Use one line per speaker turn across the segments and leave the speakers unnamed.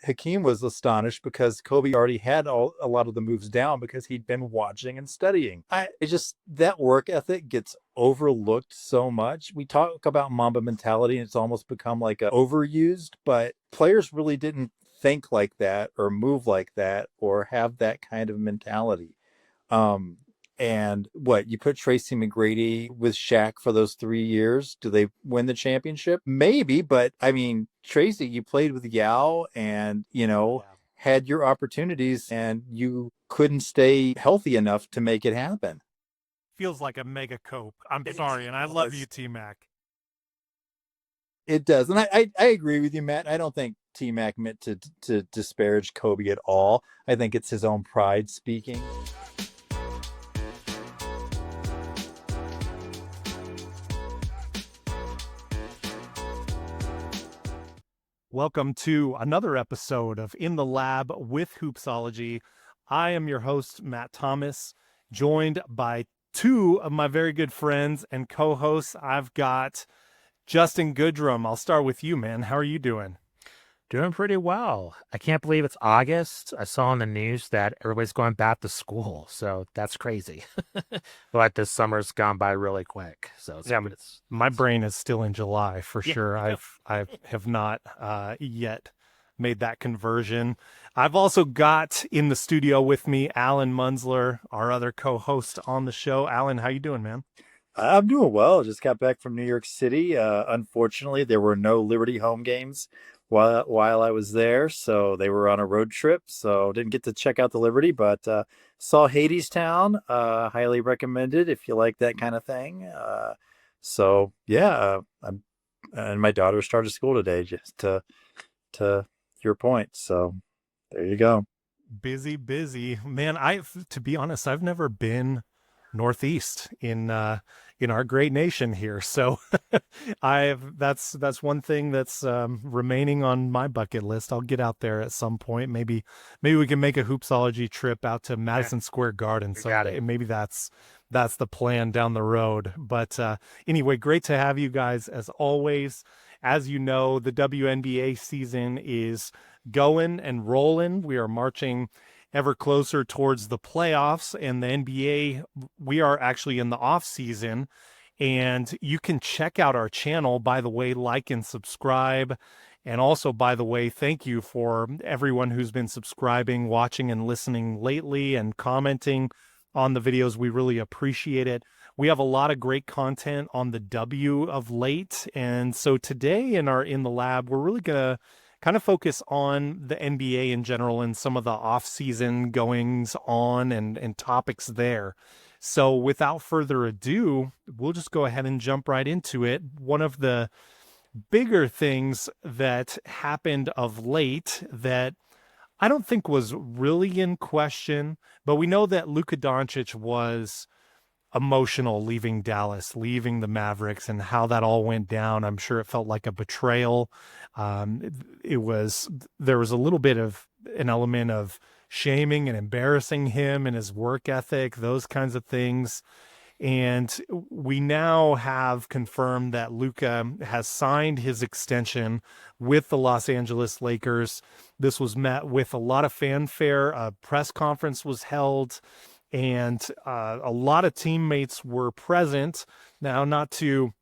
Hakeem was astonished because Kobe already had a lot of the moves down because he'd been watching and studying. It just that work ethic gets overlooked so much. We talk about Mamba mentality and it's almost become like a overused, but players really didn't think like that or move like that or have that kind of mentality. Um, and what you put Tracy McGrady with Shaq for those 3 years? Do they win the championship? Maybe, but I mean, Tracy, you played with Yao and,
Yeah.
had your opportunities and you couldn't stay healthy enough to make it happen.
Feels like a mega cope. I'm
It
sorry, and I love you,
does.
T Mac.
It does. And I agree with you, Matt. I don't think T Mac meant to disparage Kobe at all. I think it's his own pride speaking.
Welcome to another episode of In the Lab with Hoopsology. I am your host, Matt Thomas, joined by two of my very good friends and co-hosts. I've got Justin Goodrum. I'll start with you, man. How are you doing?
Doing pretty well. I can't believe it's August. I saw on the news that everybody's going back to school, so that's crazy. But this summer's gone by really quick. So
Yeah, my
it's
brain is still in July for
yeah,
sure.
yep.
I have not yet made that conversion. I've also got in the studio with me Alan Munzler, our other co-host on the show. Alan, how you doing, man?
I'm doing well. Just got back from New York City. Unfortunately, there were no Liberty home games while I was there, so they were on a road trip. So didn't get to check out the Liberty, but saw Hadestown. Highly recommended if you like that kind of thing. So yeah, I'm and my daughter started school today. Just to your point. So there you go.
Busy, busy. Man, to be honest, I've never been northeast in our great nation here. So I've that's one thing that's remaining on my bucket list. I'll get out there at some point. Maybe we can make a hoopsology trip out to
Eh,
Madison Square Garden
we got
someday.
it.
Maybe that's the plan down the road. But anyway, great to have you guys as always. As you know, the WNBA season is going and rolling. We are marching ever closer towards the playoffs, and the NBA, we are actually in the off season. And you can check out our channel, by the way, like and subscribe. And also, by the way, thank you for everyone who's been subscribing, watching, and listening lately and commenting on the videos. We really appreciate it. We have a lot of great content on the W of late. And so today in the lab, we're really going to kind of focus on the NBA in general and some of the off-season goings on and topics there. So without further ado, we'll just go ahead and jump right into it. One of the bigger things that happened of late that I don't think was really in question, but we know that Luka Doncic was emotional leaving Dallas, leaving the Mavericks, and how that all went down. I'm sure it felt like a betrayal. It was there was a little bit of an element of shaming and embarrassing him and his work ethic, those kinds of things. And we now have confirmed that Luka has signed his extension with the Los Angeles Lakers. This was met with a lot of fanfare. A press conference was held, and a lot of teammates were present. Now, not to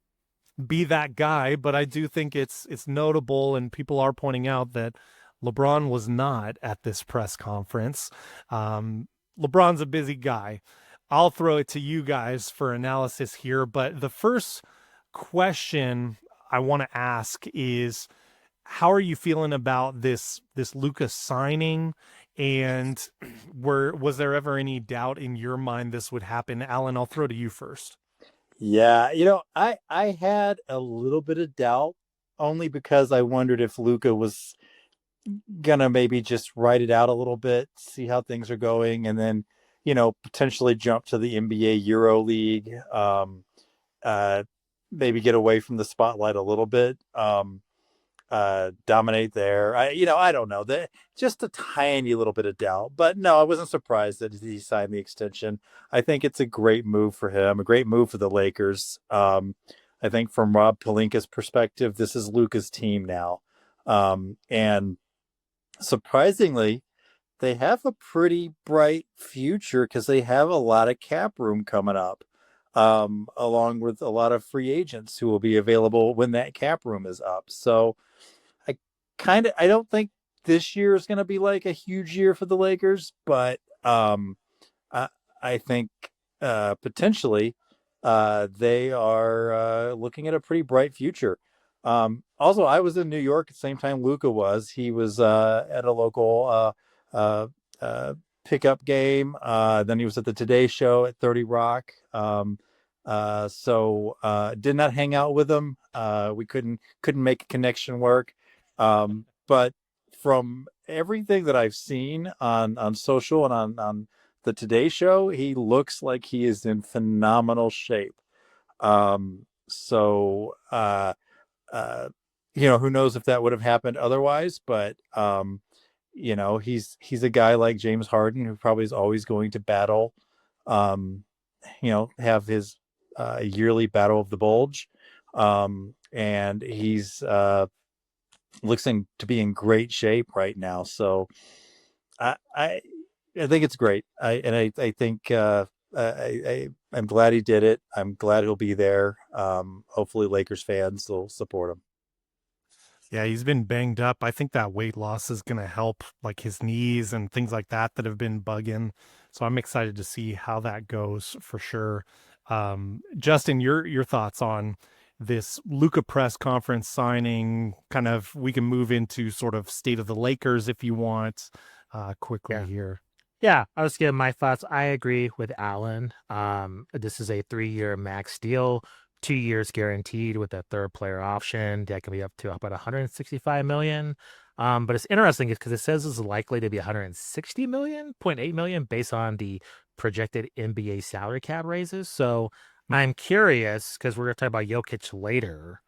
be that guy, but I do think it's notable, and people are pointing out that LeBron was not at this press conference. LeBron's a busy guy. I'll throw it to you guys for analysis here, but the first question I want to ask is, how are you feeling about this Lucas signing? And was there ever any doubt in your mind this would happen? Alan, I'll throw to you first.
Yeah, I had a little bit of doubt only because I wondered if Luca was gonna maybe just write it out a little bit, see how things are going, and then, potentially jump to the NBA Euro League, uh, maybe get away from the spotlight a little bit, dominate there. I don't know that just a tiny little bit of doubt, but no, I wasn't surprised that he signed the extension. I think it's a great move for him, a great move for the Lakers. I think from Rob Pelinka's perspective, this is Luca's team now, and surprisingly, they have a pretty bright future because they have a lot of cap room coming up, along with a lot of free agents who will be available when that cap room is up. So I I don't think this year is going to be like a huge year for the Lakers, but I, I think potentially they are looking at a pretty bright future. Also, I was in New York at the same time Luka was. He was at a local uh, uh, pickup game. Then he was at the Today Show at 30 Rock. Did not hang out with him. We couldn't make a connection work. But from everything that I've seen on social and on the Today Show, he looks like he is in phenomenal shape. Um, so uh, who knows if that would have happened otherwise? But he's a guy like James Harden who probably is always going to battle. Um, have his yearly battle of the bulge, and he's looks to be in great shape right now. So I, I I think it's great. I think I'm glad he did it. I'm glad he'll be there. Hopefully, Lakers fans will support him.
Yeah, he's been banged up. I think that weight loss is going to help, like his knees and things like that have been bugging. So I'm excited to see how that goes for sure. Justin, your thoughts on this Luka press conference signing? Kind of, we can move into sort of state of the Lakers if you want, quickly
Yeah.
here.
Yeah, I was giving my thoughts. I agree with Alan. This is a 3-year max deal, 2 years guaranteed with a third player option that can be up to about 165 million. But it's interesting because it says it's likely to be 160 million, 0.8 million based on the projected NBA salary cap raises. So I'm curious because we're going to talk about Jokic later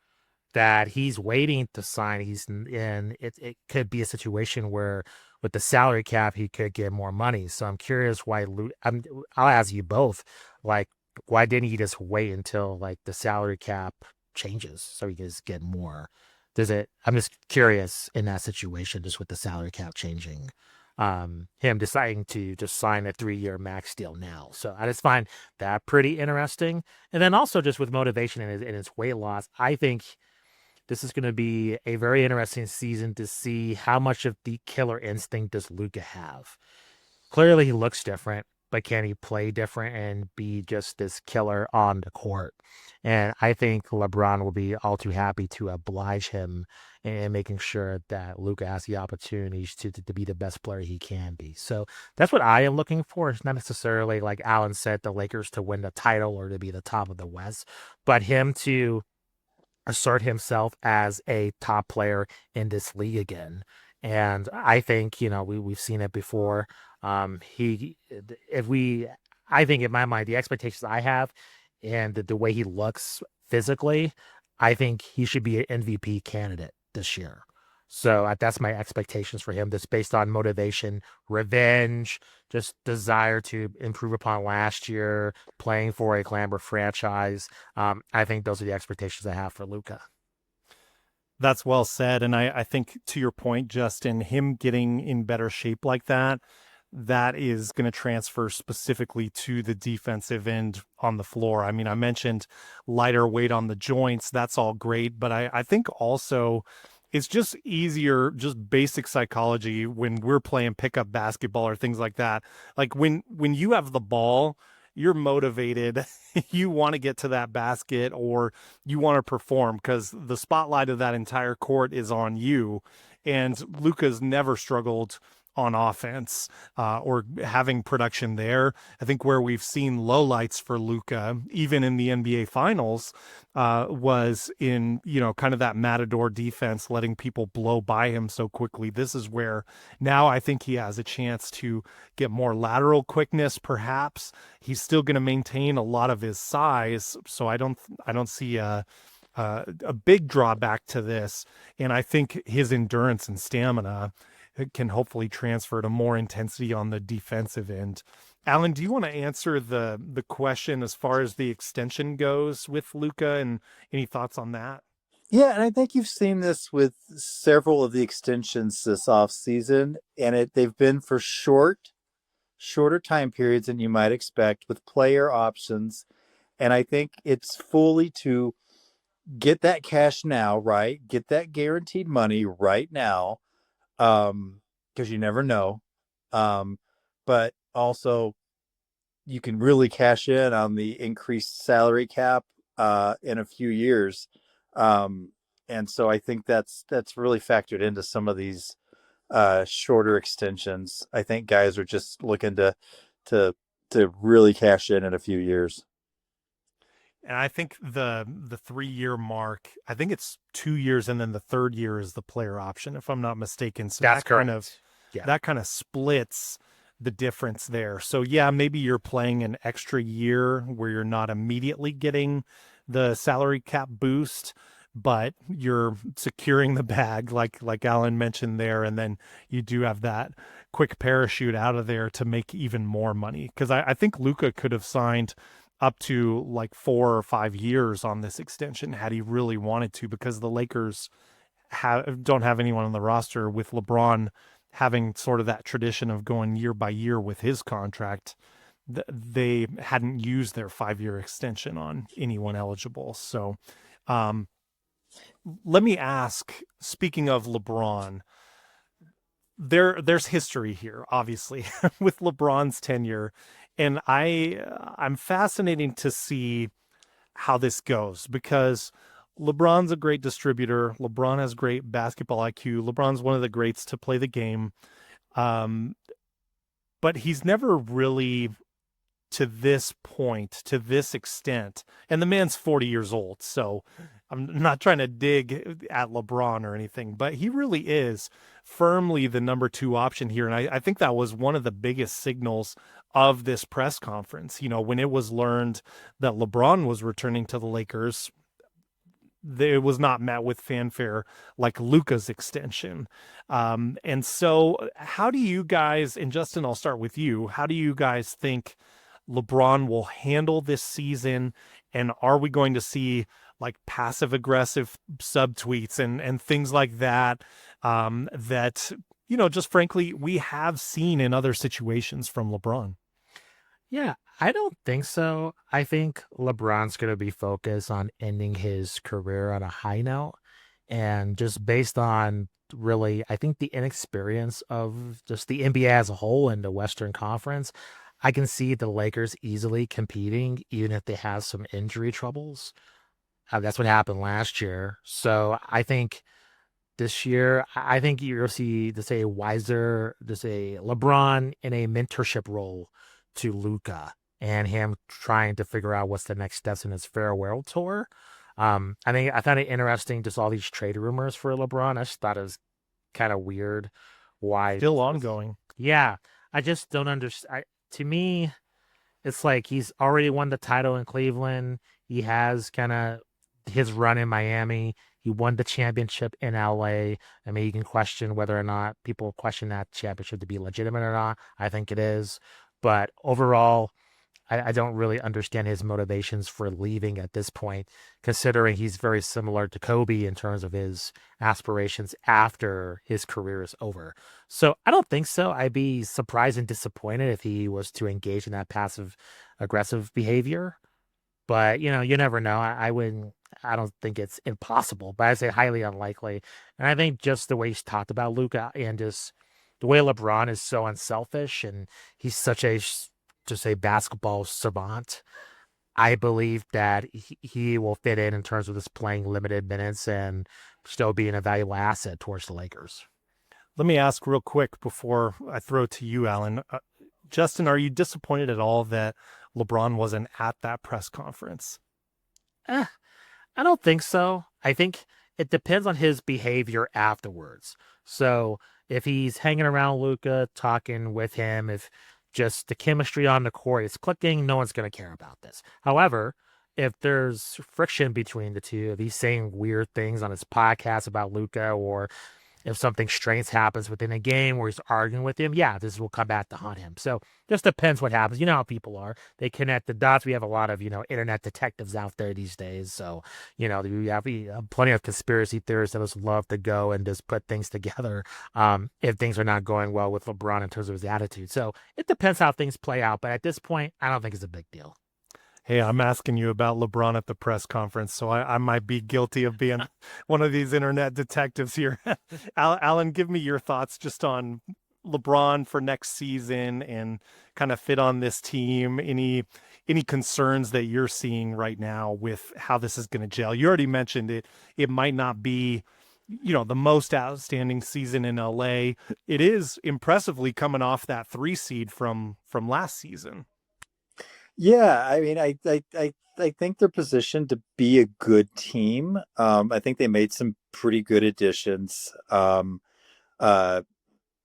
that he's waiting to sign. He's in it could be a situation where with the salary cap he could get more money. So I'm curious why I'll ask you both, like why didn't he just wait until like the salary cap changes so he can just get more? I'm just curious in that situation just with the salary cap changing. Him deciding to just sign a 3-year max deal now. So I just find that pretty interesting. And then also just with motivation and his weight loss, I think this is going to be a very interesting season to see how much of the killer instinct does Luka have. Clearly, he looks different, but can he play different and be just this killer on the court? And I think LeBron will be all too happy to oblige him in making sure that Luka has the opportunities to be the best player he can be. So that's what I am looking for. It's not necessarily, like Alan said, the Lakers to win the title or to be the top of the West, but him to assert himself as a top player in this league again. And I think, we've seen it before. He, if we, I think in my mind, the expectations I have and the way he looks physically, I think he should be an MVP candidate this year. So that's my expectations for him. That's based on motivation, revenge, just desire to improve upon last year, playing for a Glamour franchise. I think those are the expectations I have for Luka.
That's well said. And I think to your point, Justin, him getting in better shape like that, that is going to transfer specifically to the defensive end on the floor. I mean, I mentioned lighter weight on the joints. That's all great. But I think also it's just easier, just basic psychology when we're playing pickup basketball or things like that. Like when you have the ball, you're motivated. You want to get to that basket or you want to perform because the spotlight of that entire court is on you. And Luka's never struggled on offense or having production there. I think where we've seen lowlights for Luka, even in the NBA Finals, was in, kind of that matador defense, letting people blow by him so quickly. This is where now I think he has a chance to get more lateral quickness, perhaps. He's still going to maintain a lot of his size, so I don't see a big drawback to this. And I think his endurance and stamina can hopefully transfer to more intensity on the defensive end. Alan, do you want to answer the question as far as the extension goes with Luka and any thoughts on that?
Yeah, and I think you've seen this with several of the extensions this offseason, and they've been for shorter time periods than you might expect with player options. And I think it's fully to get that cash now, right? Get that guaranteed money right now, because you never know. Um, but also you can really cash in on the increased salary cap in a few years. Um, and so I think that's really factored into some of these shorter extensions. I think guys are just looking to to really cash in a few years.
And I think the 3 year mark, I think it's 2 years, and then the third year is the player option, if I'm not mistaken. So
That's correct. Yeah.
that kind of splits the difference there. So yeah, maybe you're playing an extra year where you're not immediately getting the salary cap boost, but you're securing the bag, like Alan mentioned there, and then you do have that quick parachute out of there to make even more money. Because I think Luka could have signed up to like 4 or 5 years on this extension had he really wanted to, because the Lakers don't have anyone on the roster, with LeBron having sort of that tradition of going year by year with his contract. They hadn't used their 5 year extension on anyone eligible. So um, let me ask, speaking of LeBron, there's history here, obviously, with LeBron's tenure, and I'm fascinating to see how this goes, because LeBron's a great distributor. LeBron has great basketball IQ. LeBron's one of the greats to play the game. Um, but he's never really, to this point, to this extent, and the man's 40 years old, so I'm not trying to dig at LeBron or anything, but he really is firmly the number two option here. And I think that was one of the biggest signals of this press conference. You know, when it was learned that LeBron was returning to the Lakers, it was not met with fanfare like Luka's extension. And so how do you guys, and Justin, I'll start with you, how do you guys think LeBron will handle this season? And are we going to see like passive aggressive subtweets and things like that, that, you know, just frankly, we have seen in other situations from LeBron?
Yeah, I don't think so. I think LeBron's going to be focused on ending his career on a high note. And just based on really, I think the inexperience of just the NBA as a whole and the Western Conference, I can see the Lakers easily competing, even if they have some injury troubles. That's what happened last year. So I think this year, I think you'll see just a LeBron in a mentorship role to Luka, and him trying to figure out what's the next steps in his farewell tour. I found it interesting, just all these trade rumors for LeBron. I just thought it was kind of weird. Why?
Still ongoing.
Yeah, I just don't understand. To me, it's like he's already won the title in Cleveland. He has kind of his run in Miami. He won the championship in LA. I mean, you can question whether or not people question that championship to be legitimate or not. I think it is. But overall, I don't really understand his motivations for leaving at this point, considering he's very similar to Kobe in terms of his aspirations after his career is over. So I don't think so. I'd be surprised and disappointed if he was to engage in that passive aggressive behavior. But you never know. I wouldn't. I don't think it's impossible, but I say highly unlikely. And I think just the way he's talked about Luka, and just the way LeBron is so unselfish, and he's such a just a basketball savant. I believe that he will fit in terms of just playing limited minutes and still being a valuable asset towards the Lakers.
Let me ask real quick before I throw it to you, Alan. Justin, are you disappointed at all that LeBron wasn't at that press conference?
Eh, I don't think so. I think it depends on his behavior afterwards. So if he's hanging around Luca, talking with him, if just the chemistry on the court is clicking, no one's going to care about this. However, if there's friction between the two, if he's saying weird things on his podcast about Luca, or if something strange happens within a game where he's arguing with him, yeah, this will come back to haunt him. So just depends what happens. You know how people are. They connect the dots. We have a lot of, internet detectives out there these days. So, we have plenty of conspiracy theorists that just love to go and just put things together if things are not going well with LeBron in terms of his attitude. So it depends how things play out. But at this point, I don't think it's a big deal.
Hey, I'm asking you about LeBron at the press conference, so I might be guilty of being one of these internet detectives here. Alan, give me your thoughts just on LeBron for next season and kind of fit on this team. Any concerns that you're seeing right now with how this is going to gel? You already mentioned it. It might not be, the most outstanding season in LA. It is impressively coming off that 3 seed from last season.
Yeah, I mean, I think they're positioned to be a good team. I think they made some pretty good additions. Uh,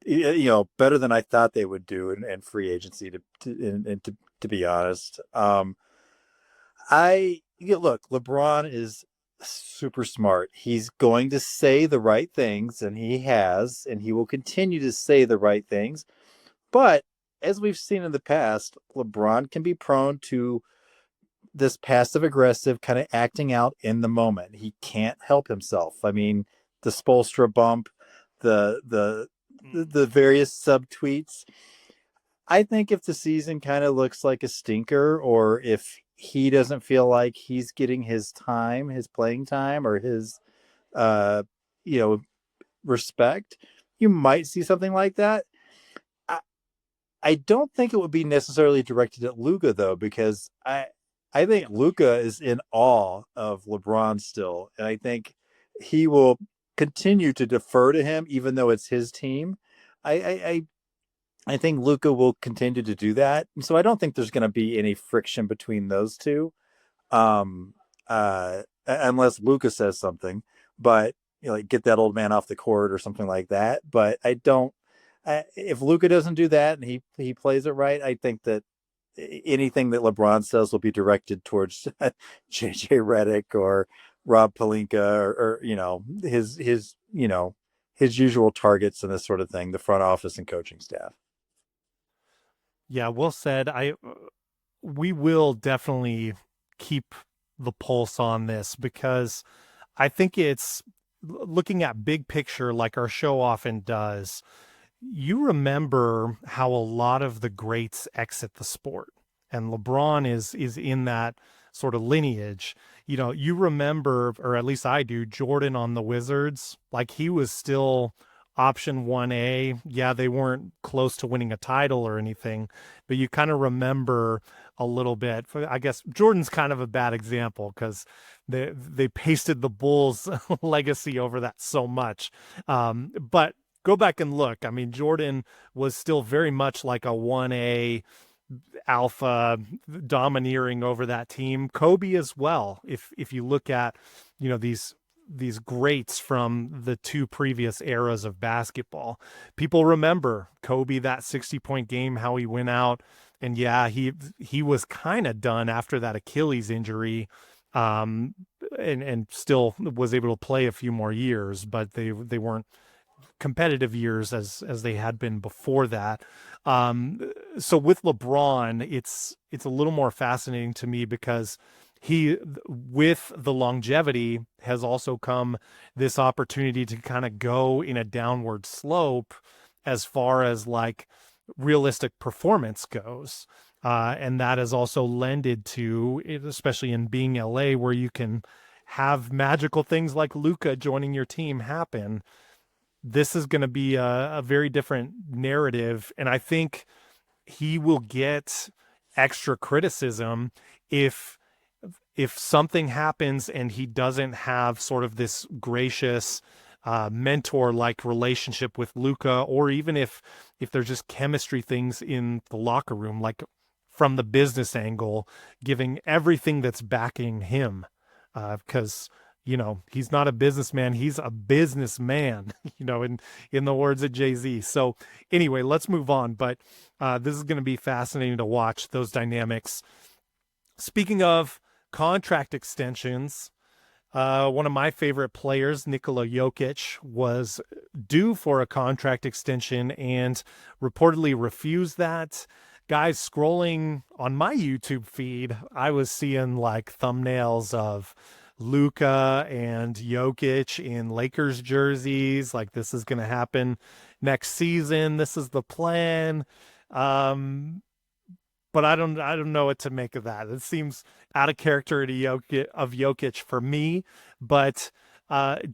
better than I thought they would do in free agency. To be honest, look, LeBron is super smart. He's going to say the right things, and he has, and he will continue to say the right things. But as we've seen in the past, LeBron can be prone to this passive aggressive kind of acting out in the moment. He can't help himself. I mean, the Spoelstra bump, the various subtweets. I think if the season kind of looks like a stinker, or if he doesn't feel like he's getting his time, his playing time, or his uh respect, you might see something like that. I don't think it would be necessarily directed at Luka though, because I think Luka is in awe of LeBron still, and I think he will continue to defer to him even though it's his team. I think Luka will continue to do that, and so I don't think there's going to be any friction between those two, um, unless Luka says something, but like get that old man off the court or something like that. But I don't. If Luka doesn't do that and he plays it right, I think that anything that LeBron says will be directed towards JJ Redick or Rob Pelinka or his usual targets and this sort of thing, the front office and coaching staff.
Yeah, well said. We will definitely keep the pulse on this because I think it's looking at big picture like our show often does. You remember how a lot of the greats exit the sport, and LeBron is in that sort of lineage. You remember, or at least I do, Jordan on the Wizards. Like he was still option 1A. Yeah, they weren't close to winning a title or anything, but you kind of remember a little bit. I guess Jordan's kind of a bad example because they pasted the Bulls legacy over that so much. But go back and look. I mean, Jordan was still very much like a 1A alpha domineering over that team. Kobe as well. If you look at, these greats from the 2 previous eras of basketball, people remember Kobe, that 60-point game, how he went out. And yeah, he was kind of done after that Achilles injury. And still was able to play a few more years, but they weren't competitive years as they had been before that. So with LeBron, it's a little more fascinating to me because he, with the longevity, has also come this opportunity to kind of go in a downward slope as far as like realistic performance goes. And that has also lended to, especially in being LA, where you can have magical things like Luka joining your team happen. This is going to be a very different narrative. And I think he will get extra criticism if something happens and he doesn't have sort of this gracious mentor-like relationship with Luka, or even if there's just chemistry things in the locker room, like from the business angle, giving everything that's backing him, because he's not a businessman, he's a businessman, in the words of Jay-Z. So anyway, let's move on. But this is going to be fascinating to watch those dynamics. Speaking of contract extensions, One of my favorite players, Nikola Jokic, was due for a contract extension and reportedly refused that. Guys, scrolling on my YouTube feed, I was seeing like thumbnails of Luka and Jokic in Lakers jerseys. Like, this is going to happen next season. This is the plan. Um, but I don't know what to make of that. It seems out of character to Jokic for me. But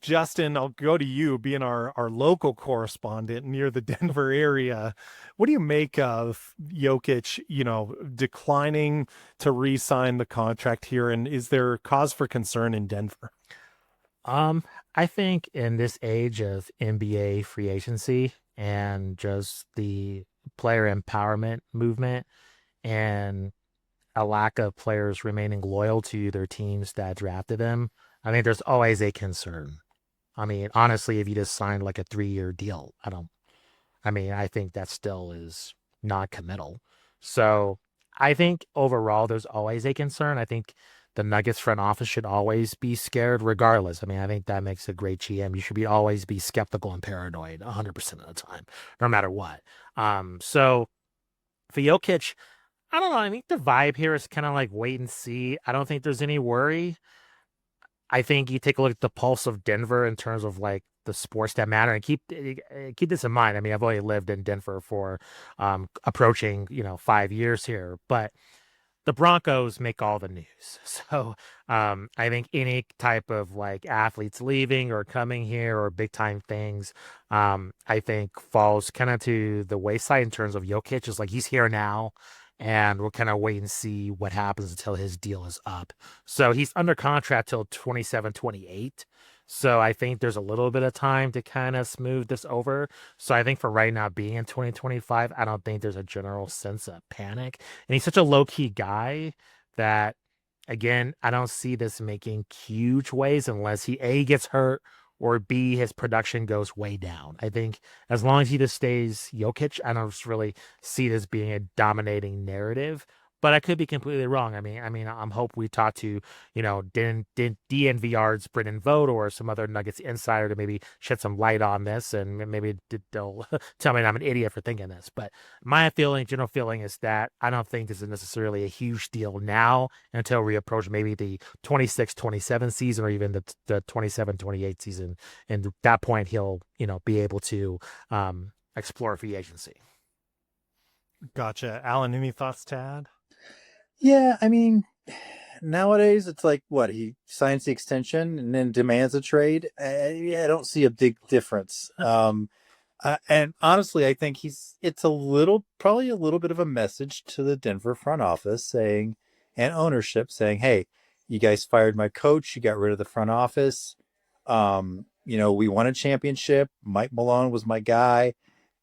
Justin, I'll go to you, being our local correspondent near the Denver area. What do you make of Jokic, declining to re-sign the contract here? And is there cause for concern in Denver?
Um, I think in this age of NBA free agency and just the player empowerment movement and a lack of players remaining loyal to their teams that drafted them, I think there's always a concern. I mean, honestly, if you just signed like a 3-year deal, I think that still is non-committal. So I think overall, there's always a concern. I think the Nuggets front office should always be scared regardless. I mean, I think that makes a great GM. You should be always be skeptical and paranoid 100% of the time, no matter what. So for Jokic, I don't know. I think the vibe here is kind of like wait and see. I don't think there's any worry. I think you take a look at the pulse of Denver in terms of like the sports that matter, and keep this in mind. I mean, I've only lived in Denver for approaching 5 years here, but the Broncos make all the news. So I think any type of like athletes leaving or coming here or big time things, I think falls kind of to the wayside in terms of Jokic. Is like he's here now, and we'll kind of wait and see what happens until his deal is up. So he's under contract till 27, 28. So I think there's a little bit of time to kind of smooth this over. So I think for right now, being in 2025, I don't think there's a general sense of panic. And he's such a low key guy that, again, I don't see this making huge waves unless he A gets hurt or B his production goes way down. I think as long as he just stays Jokic, I don't really see this being a dominating narrative. But I could be completely wrong. I'm hope we talk to, DNVR's Brendan Vogt or some other Nuggets insider to maybe shed some light on this, and maybe they'll tell me I'm an idiot for thinking this. But my general feeling is that I don't think this is necessarily a huge deal now until we approach maybe the 26-27 season or even the 27-28 season. And at that point, he'll, be able to explore free agency.
Gotcha. Alan, any thoughts to add?
Yeah, I mean, nowadays it's like what he signs the extension and then demands a trade. Yeah, I don't see a big difference. And honestly, I think probably a little bit of a message to the Denver front office saying, and ownership saying, hey, you guys fired my coach. You got rid of the front office. We won a championship. Mike Malone was my guy.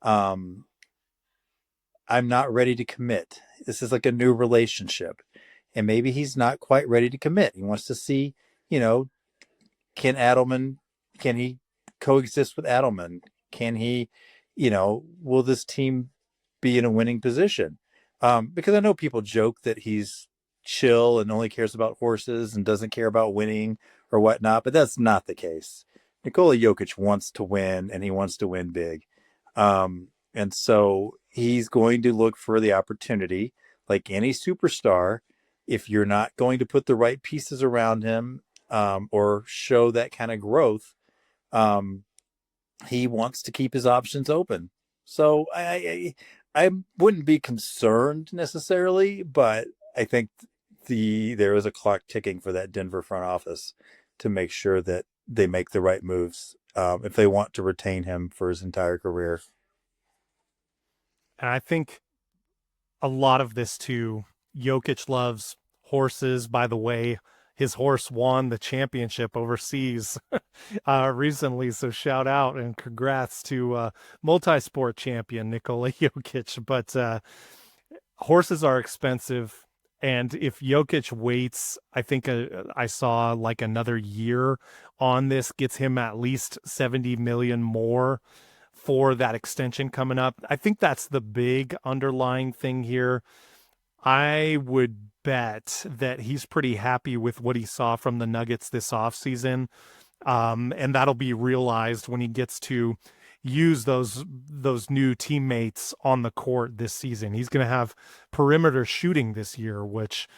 Um, I'm not ready to commit. This is like a new relationship. And maybe he's not quite ready to commit. He wants to see, you know, can Adelman, can he coexist with Adelman? Can he, will this team be in a winning position? Because I know people joke that he's chill and only cares about horses and doesn't care about winning or whatnot, but that's not the case. Nikola Jokic wants to win and he wants to win big. And so he's going to look for the opportunity like any superstar. If you're not going to put the right pieces around him, or show that kind of growth, he wants to keep his options open. So I wouldn't be concerned necessarily, but I think there is a clock ticking for that Denver front office to make sure that they make the right moves, if they want to retain him for his entire career.
And I think a lot of this too, Jokic loves horses. By the way, his horse won the championship overseas recently. So shout out and congrats to multi-sport champion Nikola Jokic. But horses are expensive. And if Jokic waits, I think I saw like another year on this gets him at least 70 million more for that extension coming up. I think that's the big underlying thing here. I would bet that he's pretty happy with what he saw from the Nuggets this offseason. And that'll be realized when he gets to use those new teammates on the court this season. He's going to have perimeter shooting this year, which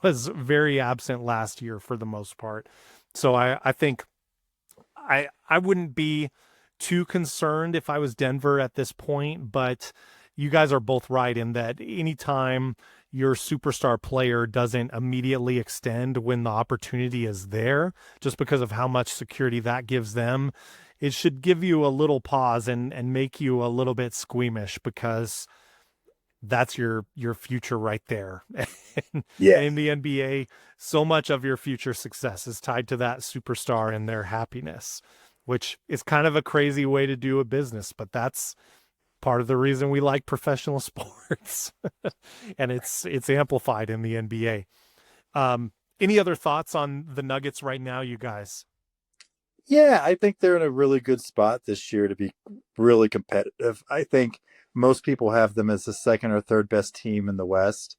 was very absent last year for the most part. So I think I wouldn't be too concerned if I was Denver at this point, but you guys are both right in that anytime your superstar player doesn't immediately extend when the opportunity is there, just because of how much security that gives them, it should give you a little pause and make you a little bit squeamish, because that's your future right there. And in the NBA, so much of your future success is tied to that superstar and their happiness, which is kind of a crazy way to do a business, but that's part of the reason we like professional sports. And it's amplified in the NBA. Any other thoughts on the Nuggets right now, you guys?
Yeah, I think they're in a really good spot this year to be really competitive. I think most people have them as the second or third best team in the West,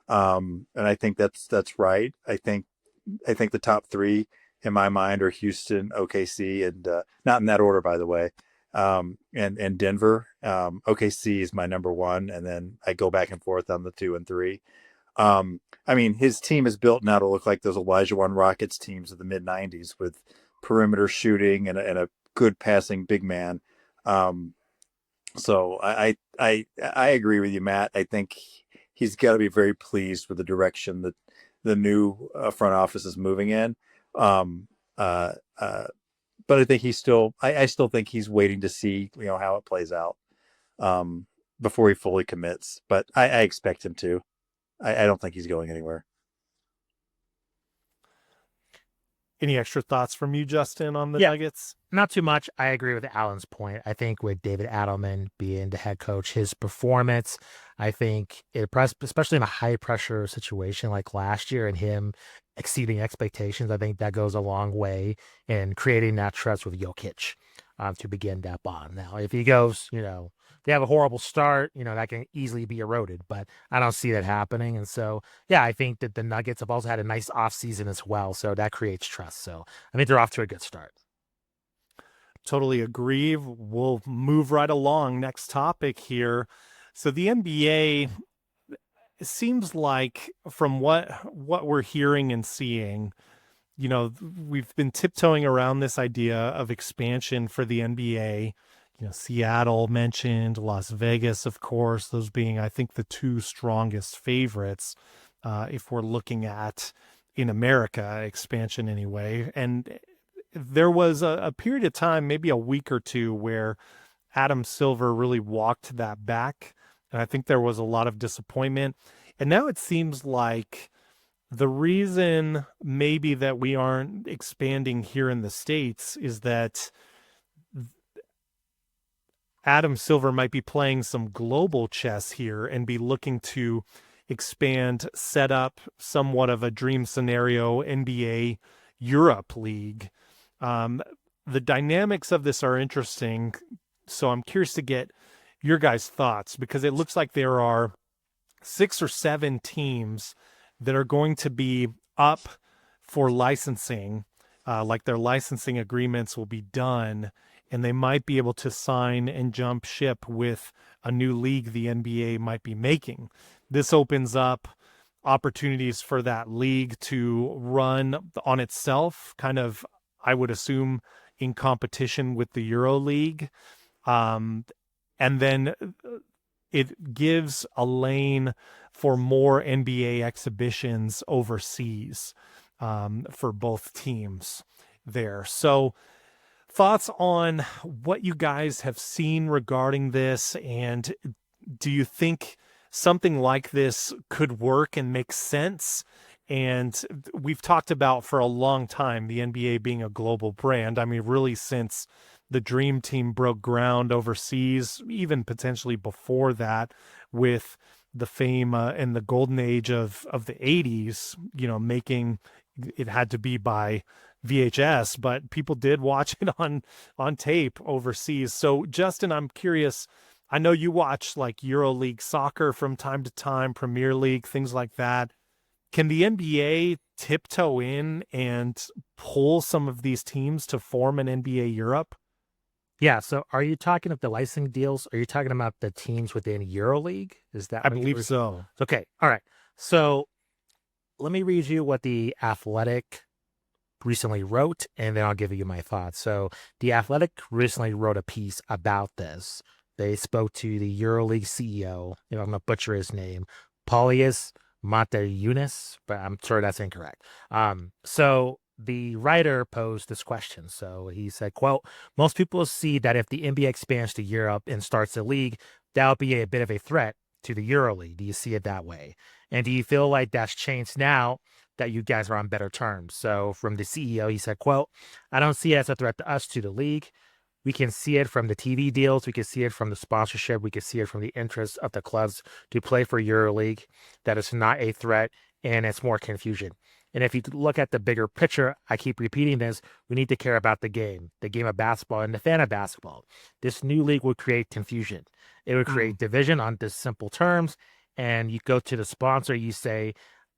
and I think that's right. I think the top three in my mind are Houston, OKC, and not in that order, by the way, and Denver. OKC is my number one, and then I go back and forth on the 2 and 3. I mean, his team is built now to look like those Elijah One Rockets teams of the mid '90s with perimeter shooting and a good passing big man. So I agree with you, Matt. I think he's got to be very pleased with the direction that the new front office is moving in. Um, uh, uh, but I think I still think he's waiting to see, how it plays out before he fully commits. But I expect him to. I don't think he's going anywhere.
Any extra thoughts from you, Justin, on the
Yeah.
Nuggets?
Not too much. I agree with Alan's point. I think with David Adelman being the head coach, his performance, I think especially in a high pressure situation like last year and him exceeding expectations, I think that goes a long way in creating that trust with Jokic to begin that bond. Now, if he goes, if they have a horrible start, that can easily be eroded, but I don't see that happening. And so, yeah, I think that the Nuggets have also had a nice offseason as well. So that creates trust. So I think they're off to a good start.
Totally agree. We'll move right along. Next topic here. So the NBA, it seems like from what we're hearing and seeing, we've been tiptoeing around this idea of expansion for the NBA. Seattle mentioned, Las Vegas, of course, those being, I think, the two strongest favorites if we're looking at in America expansion anyway. And there was a period of time, maybe a week or two, where Adam Silver really walked that back. And I think there was a lot of disappointment. And now it seems like the reason maybe that we aren't expanding here in the States is that Adam Silver might be playing some global chess here and be looking to expand, set up somewhat of a dream scenario NBA Europe League. The dynamics of this are interesting, so I'm curious to get your guys' thoughts, because it looks like there are 6 or 7 teams that are going to be up for licensing, like their licensing agreements will be done, and they might be able to sign and jump ship with a new league the NBA might be making. This opens up opportunities for that league to run on itself, kind of, I would assume, in competition with the Euro League. And then it gives a lane for more NBA exhibitions overseas for both teams there. So thoughts on what you guys have seen regarding this, and do you think something like this could work and make sense? And we've talked about for a long time the NBA being a global brand. I mean, really since the Dream Team broke ground overseas, even potentially before that, with the fame and the golden age of the 80s, making it had to be by VHS, but people did watch it on tape overseas. So Justin, I'm curious, I know you watch like EuroLeague soccer from time to time, Premier League, things like that. Can the NBA tiptoe in and pull some of these teams to form an NBA Europe?
Yeah. So are you talking of the licensing deals? Are you talking about the teams within EuroLeague? Is that
I
what you
believe
were?
so.
Okay. All right. So let me read you what the Athletic recently wrote, and then I'll give you my thoughts. So the Athletic recently wrote a piece about this. They spoke to the EuroLeague CEO, if I'm gonna butcher his name, Paulius Mateunis, but I'm sure that's incorrect. So the writer posed this question. So he said, quote, most people see that if the NBA expands to Europe and starts a league, that would be a bit of a threat to the EuroLeague. Do you see it that way? And do you feel like that's changed now that you guys are on better terms? So from the CEO, he said, quote, I don't see it as a threat to us, to the league. We can see it from the TV deals. We can see it from the sponsorship. We can see it from the interest of the clubs to play for EuroLeague. That is not a threat, and it's more confusion. And if you look at the bigger picture, I keep repeating this, we need to care about the game of basketball, and the fan of basketball. This new league would create confusion. It would create division on this simple terms. And you go to the sponsor, you say,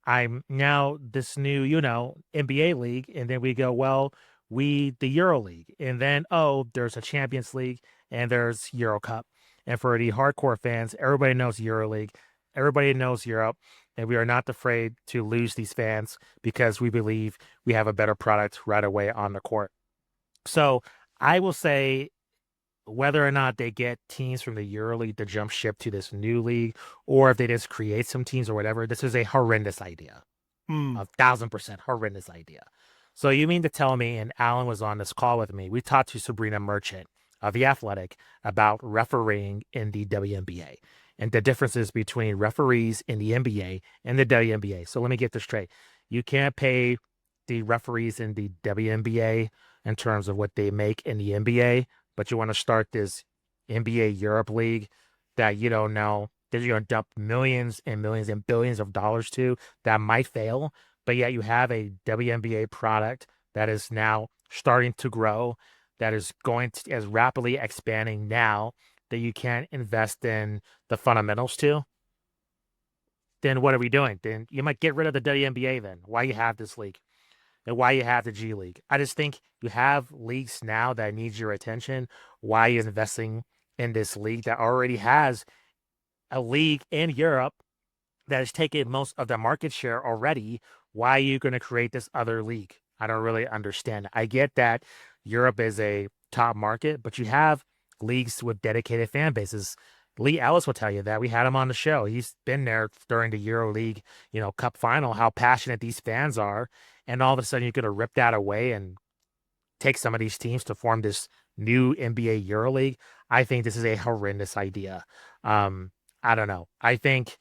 I'm now this new, NBA league. And then we go, well, the Euro League. And then, oh, there's a Champions League and there's Euro Cup. And for the hardcore fans, everybody knows Euro League. Everybody knows Europe. And we are not afraid to lose these fans because we believe we have a better product right away on the court. So I will say, whether or not they get teams from the EuroLeague to jump ship to this new league, or if they just create some teams or whatever, this is a horrendous idea. 1,000% horrendous idea. So you mean to tell me, and Alan was on this call with me, we talked to Sabrina Merchant of The Athletic about refereeing in the WNBA and the differences between referees in the NBA and the WNBA. So let me get this straight. You can't pay the referees in the WNBA in terms of what they make in the NBA, but you want to start this NBA Europe League that you don't know that you're going to dump millions and millions and billions of dollars to, that might fail, but yet you have a WNBA product that is now starting to grow, that is going to as rapidly expanding now that you can't invest in the fundamentals to. Then what are we doing? Then you might get rid of the WNBA. Then why you have this league and why you have the G League? I just think you have leagues now that need your attention. Why are you investing in this league that already has a league in Europe that has taken most of the market share already? Why are you going to create this other league? I don't really understand. I get that Europe is a top market, but you have leagues with dedicated fan bases. Lee Ellis will tell you that. We had him on the show. He's been there during the Euro League, Cup final, how passionate these fans are. And all of a sudden, you're going to rip that away and take some of these teams to form this new NBA Euro League. I think this is a horrendous idea. I don't know. I think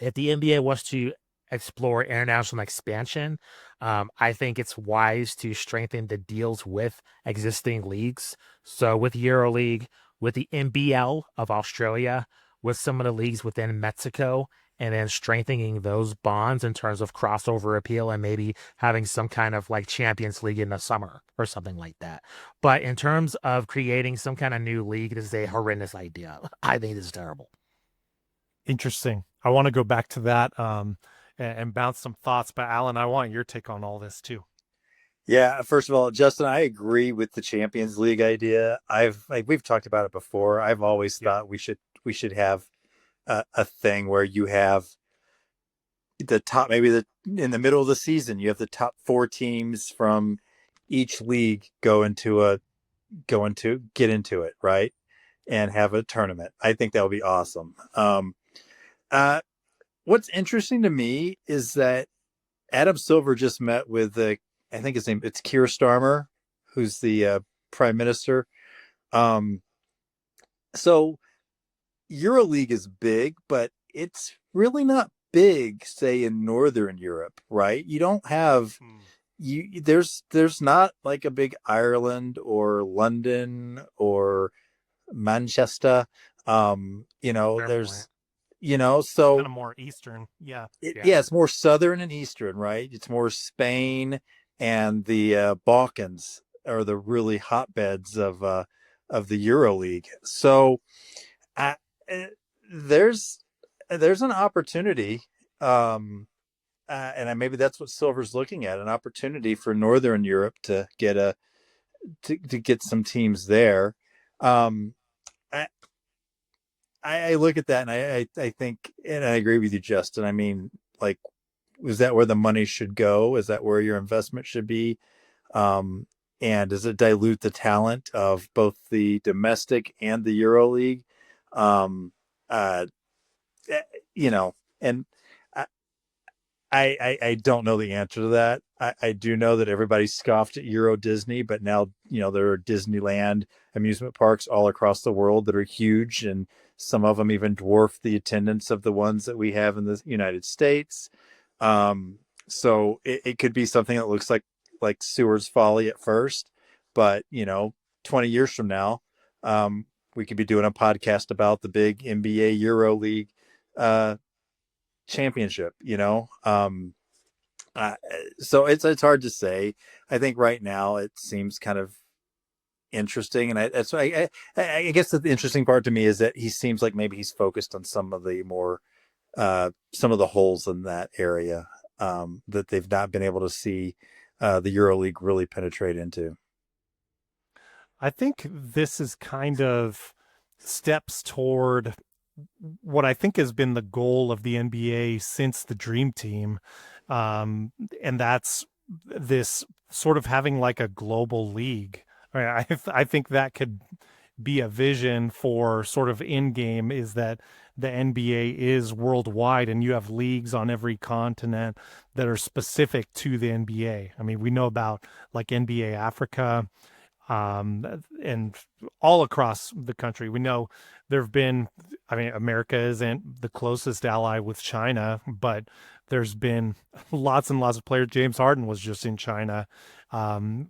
if the NBA was to explore international expansion, I think it's wise to strengthen the deals with existing leagues. So with EuroLeague, with the NBL of Australia, with some of the leagues within Mexico, and then strengthening those bonds in terms of crossover appeal and maybe having some kind of like Champions League in the summer or something like that. But in terms of creating some kind of new league, this is a horrendous idea. I think this is terrible.
Interesting. I want to go back to that and bounce some thoughts. But Alan, I want your take on all this too.
Yeah, first of all, Justin, I agree with the Champions League idea. We've talked about it before. I've always thought we should have a thing where you have the top, in the middle of the season, you have the top 4 teams from each league get into it, right? And have a tournament. I think that would be awesome. What's interesting to me is that Adam Silver just met with I think his name, it's Keir Starmer, who's the prime minister. So EuroLeague is big, but it's really not big, say in Northern Europe, right? You don't have there's not like a big Ireland or London or Manchester. There's so
kind of more Eastern. Yeah.
it's more Southern and Eastern, right? It's more Spain and the Balkans are the really hotbeds of the EuroLeague. So I, eh, there's there's an opportunity, and maybe that's what Silver's looking at, an opportunity for Northern Europe to get to get some teams there. Um, I, I look at that and I think, and I agree with you, Justin. I mean, like, is that where the money should go? Is that where your investment should be? Um, and does it dilute the talent of both the domestic and the Euro League? Um, uh, eh, you know, and I, I don't know the answer to that. I do know that everybody scoffed at Euro Disney, but now, there are Disneyland amusement parks all across the world that are huge, and some of them even dwarf the attendance of the ones that we have in the United States. So it could be something that looks like Seward's Folly at first, but 20 years from now, we could be doing a podcast about the big NBA Euro League uh, championship. Uh, so it's hard to say. I think right now it seems kind of interesting, and that's why I guess that the interesting part to me is that he seems like maybe he's focused on some of the more some of the holes in that area that they've not been able to see the EuroLeague really penetrate into.
I think this is kind of steps toward what I think has been the goal of the NBA since the Dream Team. And that's this sort of having like a global league. Right? I think that could be a vision for sort of in game, is that the NBA is worldwide and you have leagues on every continent that are specific to the NBA. I mean, we know about like NBA Africa, and all across the country. We know there have been, I mean, America isn't the closest ally with China, but there's been lots and lots of players. James Harden was just in China, um,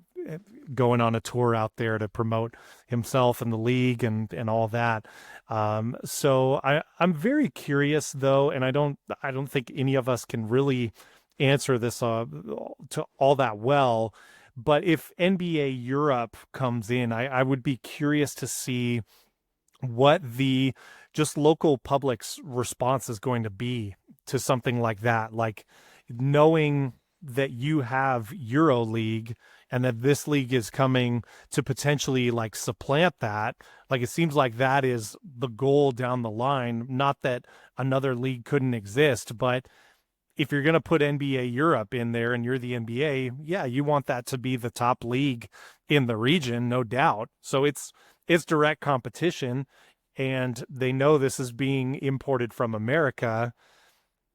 going on a tour out there to promote himself and the league and all that. So I'm very curious though, and I don't think any of us can really answer this to all that well. But if NBA Europe comes in, I would be curious to see what the just local public's response is going to be to something like that. Like, knowing that you have Euro League and that this league is coming to potentially like supplant that. Like, it seems like that is the goal down the line. Not that another league couldn't exist, but if you're going to put NBA Europe in there and you're the NBA, yeah, you want that to be the top league in the region, no doubt. So it's direct competition, and they know this is being imported from America.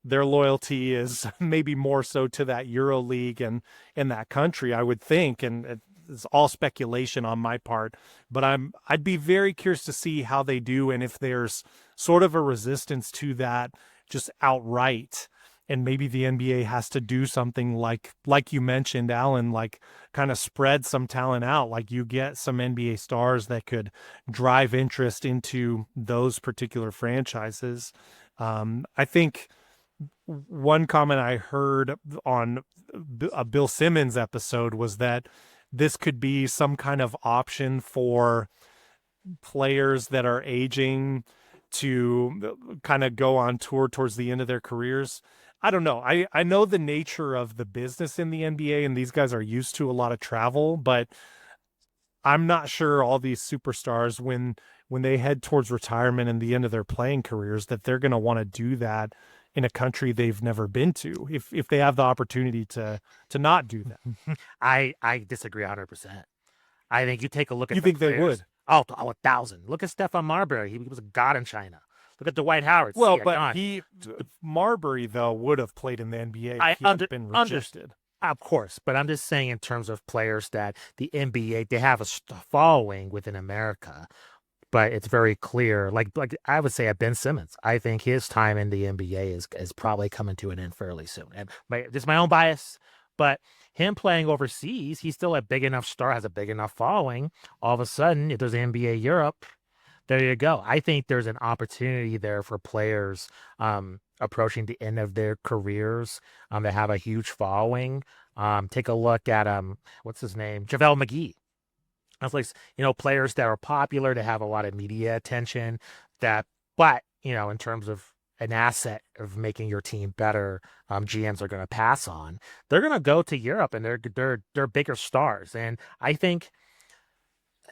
Their loyalty is maybe more so to that Euro League and in that country, I would think. And it's all speculation on my part, but I'd be very curious to see how they do, and if there's sort of a resistance to that just outright. And maybe the NBA has to do something like you mentioned, Alan, like kind of spread some talent out. Like, you get some NBA stars that could drive interest into those particular franchises. I think one comment I heard on a Bill Simmons episode was that this could be some kind of option for players that are aging to kind of go on tour towards the end of their careers. I don't know. I know the nature of the business in the NBA, and these guys are used to a lot of travel, but I'm not sure all these superstars, when they head towards retirement and the end of their playing careers, that they're going to want to do that in a country they've never been to, if they have the opportunity to not do that.
I disagree 100%. I think you take a look at
You
the
think they
players.
would?
Oh, 1,000. Look at Stefan Marbury. He was a god in China. Look at Dwight Howard.
Well,
See,
but
gone.
Marbury though would have played in the NBA
I
if he had been rejected.
Of course, but I'm just saying in terms of players that the NBA, they have a following within America, but it's very clear. Like I would say at Ben Simmons, I think his time in the NBA is probably coming to an end fairly soon. And this is my own bias, but him playing overseas, he's still a big enough star, has a big enough following. All of a sudden, if there's NBA Europe, there you go. I think there's an opportunity there for players approaching the end of their careers that have a huge following. Take a look at what's his name, JaVale McGee. I was like, players that are popular, that have a lot of media attention. that, but in terms of an asset of making your team better, GMs are going to pass on. They're going to go to Europe, and they're bigger stars. And I think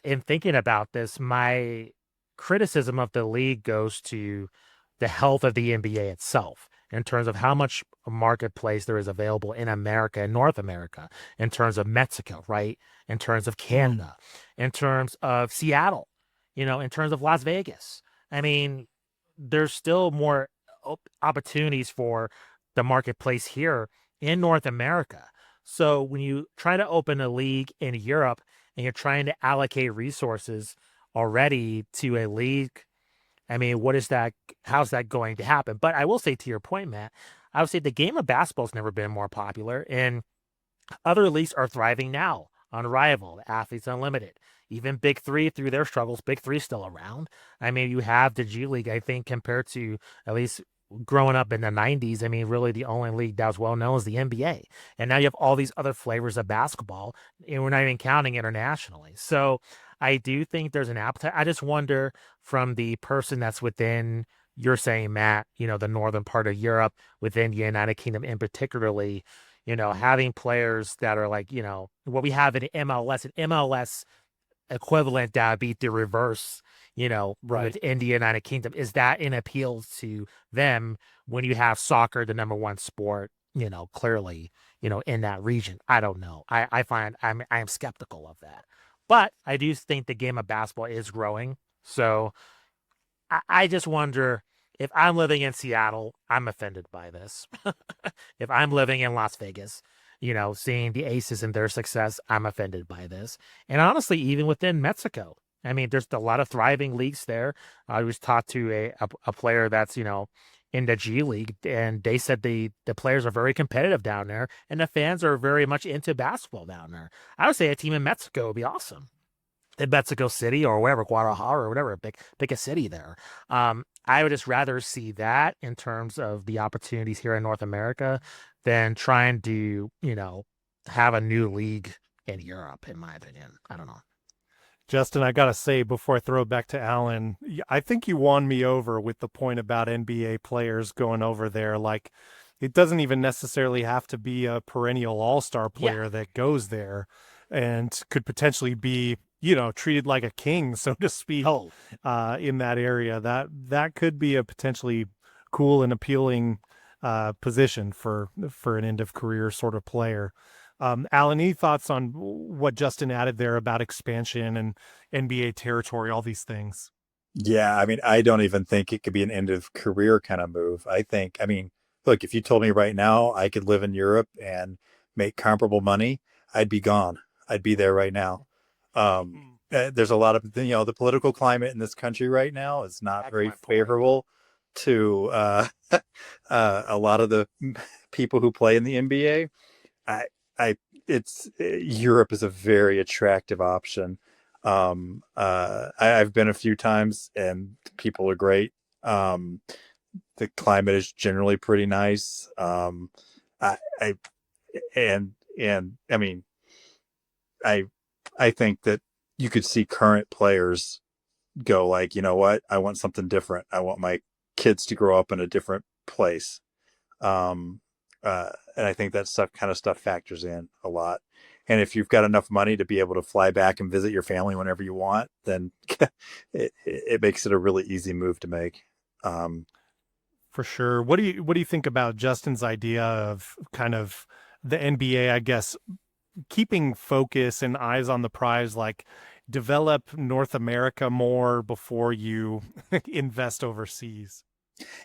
in thinking about this, my criticism of the league goes to the health of the NBA itself in terms of how much marketplace there is available in America and North America, in terms of Mexico, right? In terms of Canada, in terms of Seattle, in terms of Las Vegas. I mean, there's still more opportunities for the marketplace here in North America. So when you try to open a league in Europe and you're trying to allocate resources already to a league, I mean, what is that? How's that going to happen? But I will say, to your point, Matt, I would say the game of basketball has never been more popular, and other leagues are thriving now. Unrivaled, Athletes Unlimited, even Big Three through their struggles. Big Three still around. I mean, you have the G League, I think, compared to at least growing up in the 90s. I mean, really the only league that was well known is the NBA. And now you have all these other flavors of basketball, and we're not even counting internationally. So I do think there's an appetite. I just wonder, from the person that's within, you're saying, Matt, the northern part of Europe, within the United Kingdom in particularly, having players that are like, what we have in MLS, an MLS equivalent that would be the reverse,
Right.
in the United Kingdom. Is that an appeal to them when you have soccer, the number one sport, clearly, in that region? I don't know. I find I am skeptical of that. But I do think the game of basketball is growing. So I just wonder, if I'm living in Seattle, I'm offended by this. If I'm living in Las Vegas, seeing the Aces and their success, I'm offended by this. And honestly, even within Mexico, I mean, there's a lot of thriving leagues there. I was talked to a player that's, in the G League, and they said the players are very competitive down there, and the fans are very much into basketball down there. I would say a team in Mexico would be awesome. In Mexico City or wherever, Guadalajara or whatever, pick a city there. I would just rather see that in terms of the opportunities here in North America than trying to, have a new league in Europe, in my opinion. I don't know.
Justin, I gotta say before I throw it back to Alan, I think you won me over with the point about NBA players going over there. Like, it doesn't even necessarily have to be a perennial all-star player
Yeah.
that goes there and could potentially be, treated like a king, so to speak,
Oh,
in that area. That could be a potentially cool and appealing position for an end of career sort of player. Alan, any thoughts on what Justin added there about expansion and NBA territory, all these things?
Yeah, I mean, I don't even think it could be an end of career kind of move. I mean, look, if you told me right now I could live in Europe and make comparable money, I'd be gone. I'd be there right now. There's a lot of, the political climate in this country right now is not very
excellent point.
favorable to a lot of the people who play in the NBA. I, Europe is a very attractive option. I've been a few times and people are great. The climate is generally pretty nice. I and I mean, I I think that you could see current players go like, you know what, I want something different. I want my kids to grow up in a different place. Um, and I think that stuff factors in a lot. And if you've got enough money to be able to fly back and visit your family whenever you want, then it makes it a really easy move to make. Um,
For sure. What do you think about Justin's idea of kind of the NBA, I guess, keeping focus and eyes on the prize, like develop North America more before you invest overseas?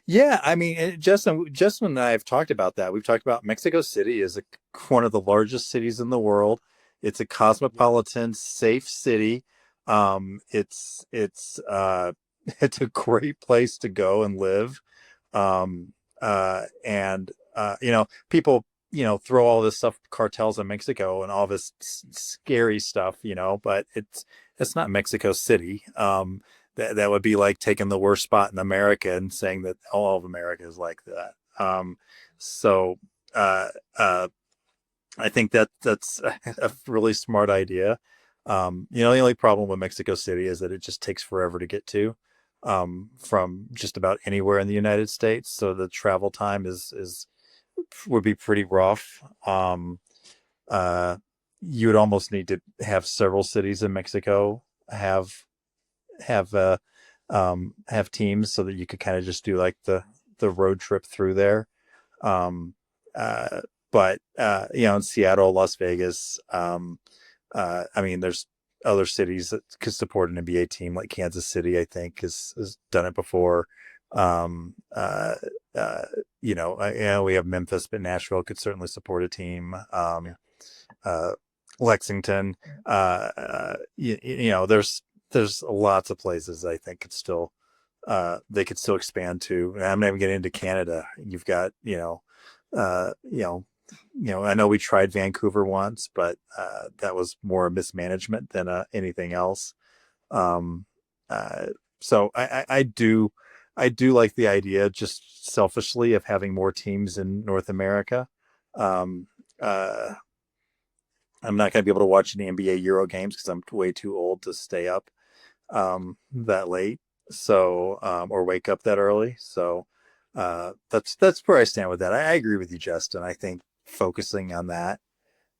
yeah, I mean, Justin and I have talked about that. We've talked about Mexico City is one of the largest cities in the world. It's a cosmopolitan, safe city. It's it's a great place to go and live. And people, throw all this stuff, cartels in Mexico and all this scary stuff, but it's not Mexico City. That would be like taking the worst spot in America and saying that all of America is like that. So uh, uh, I think that's a really smart idea. The only problem with Mexico City is that it just takes forever to get to. from just about anywhere in the United States. So the travel time is would be pretty rough. Uh, you would almost need to have several cities in Mexico have have teams so that you could kind of just do like the road trip through there. Um, uh, but in Seattle, Las Vegas, I mean, there's other cities that could support an NBA team, like Kansas City, I think, has done it before. Um, uh, uh, we have Memphis, but Nashville could certainly support a team. Uh, Lexington, there's lots of places I think could still they could still expand to. And I'm not even getting into Canada. You've got I know we tried Vancouver once, but that was more a mismanagement than anything else. Um, uh, so I do like the idea, just selfishly, of having more teams in North America. Um, uh, I'm not going to be able to watch any NBA Euro games because I'm way too old to stay up that late, so or wake up that early. So that's where I stand with that. I agree with you, Justin. I think focusing on that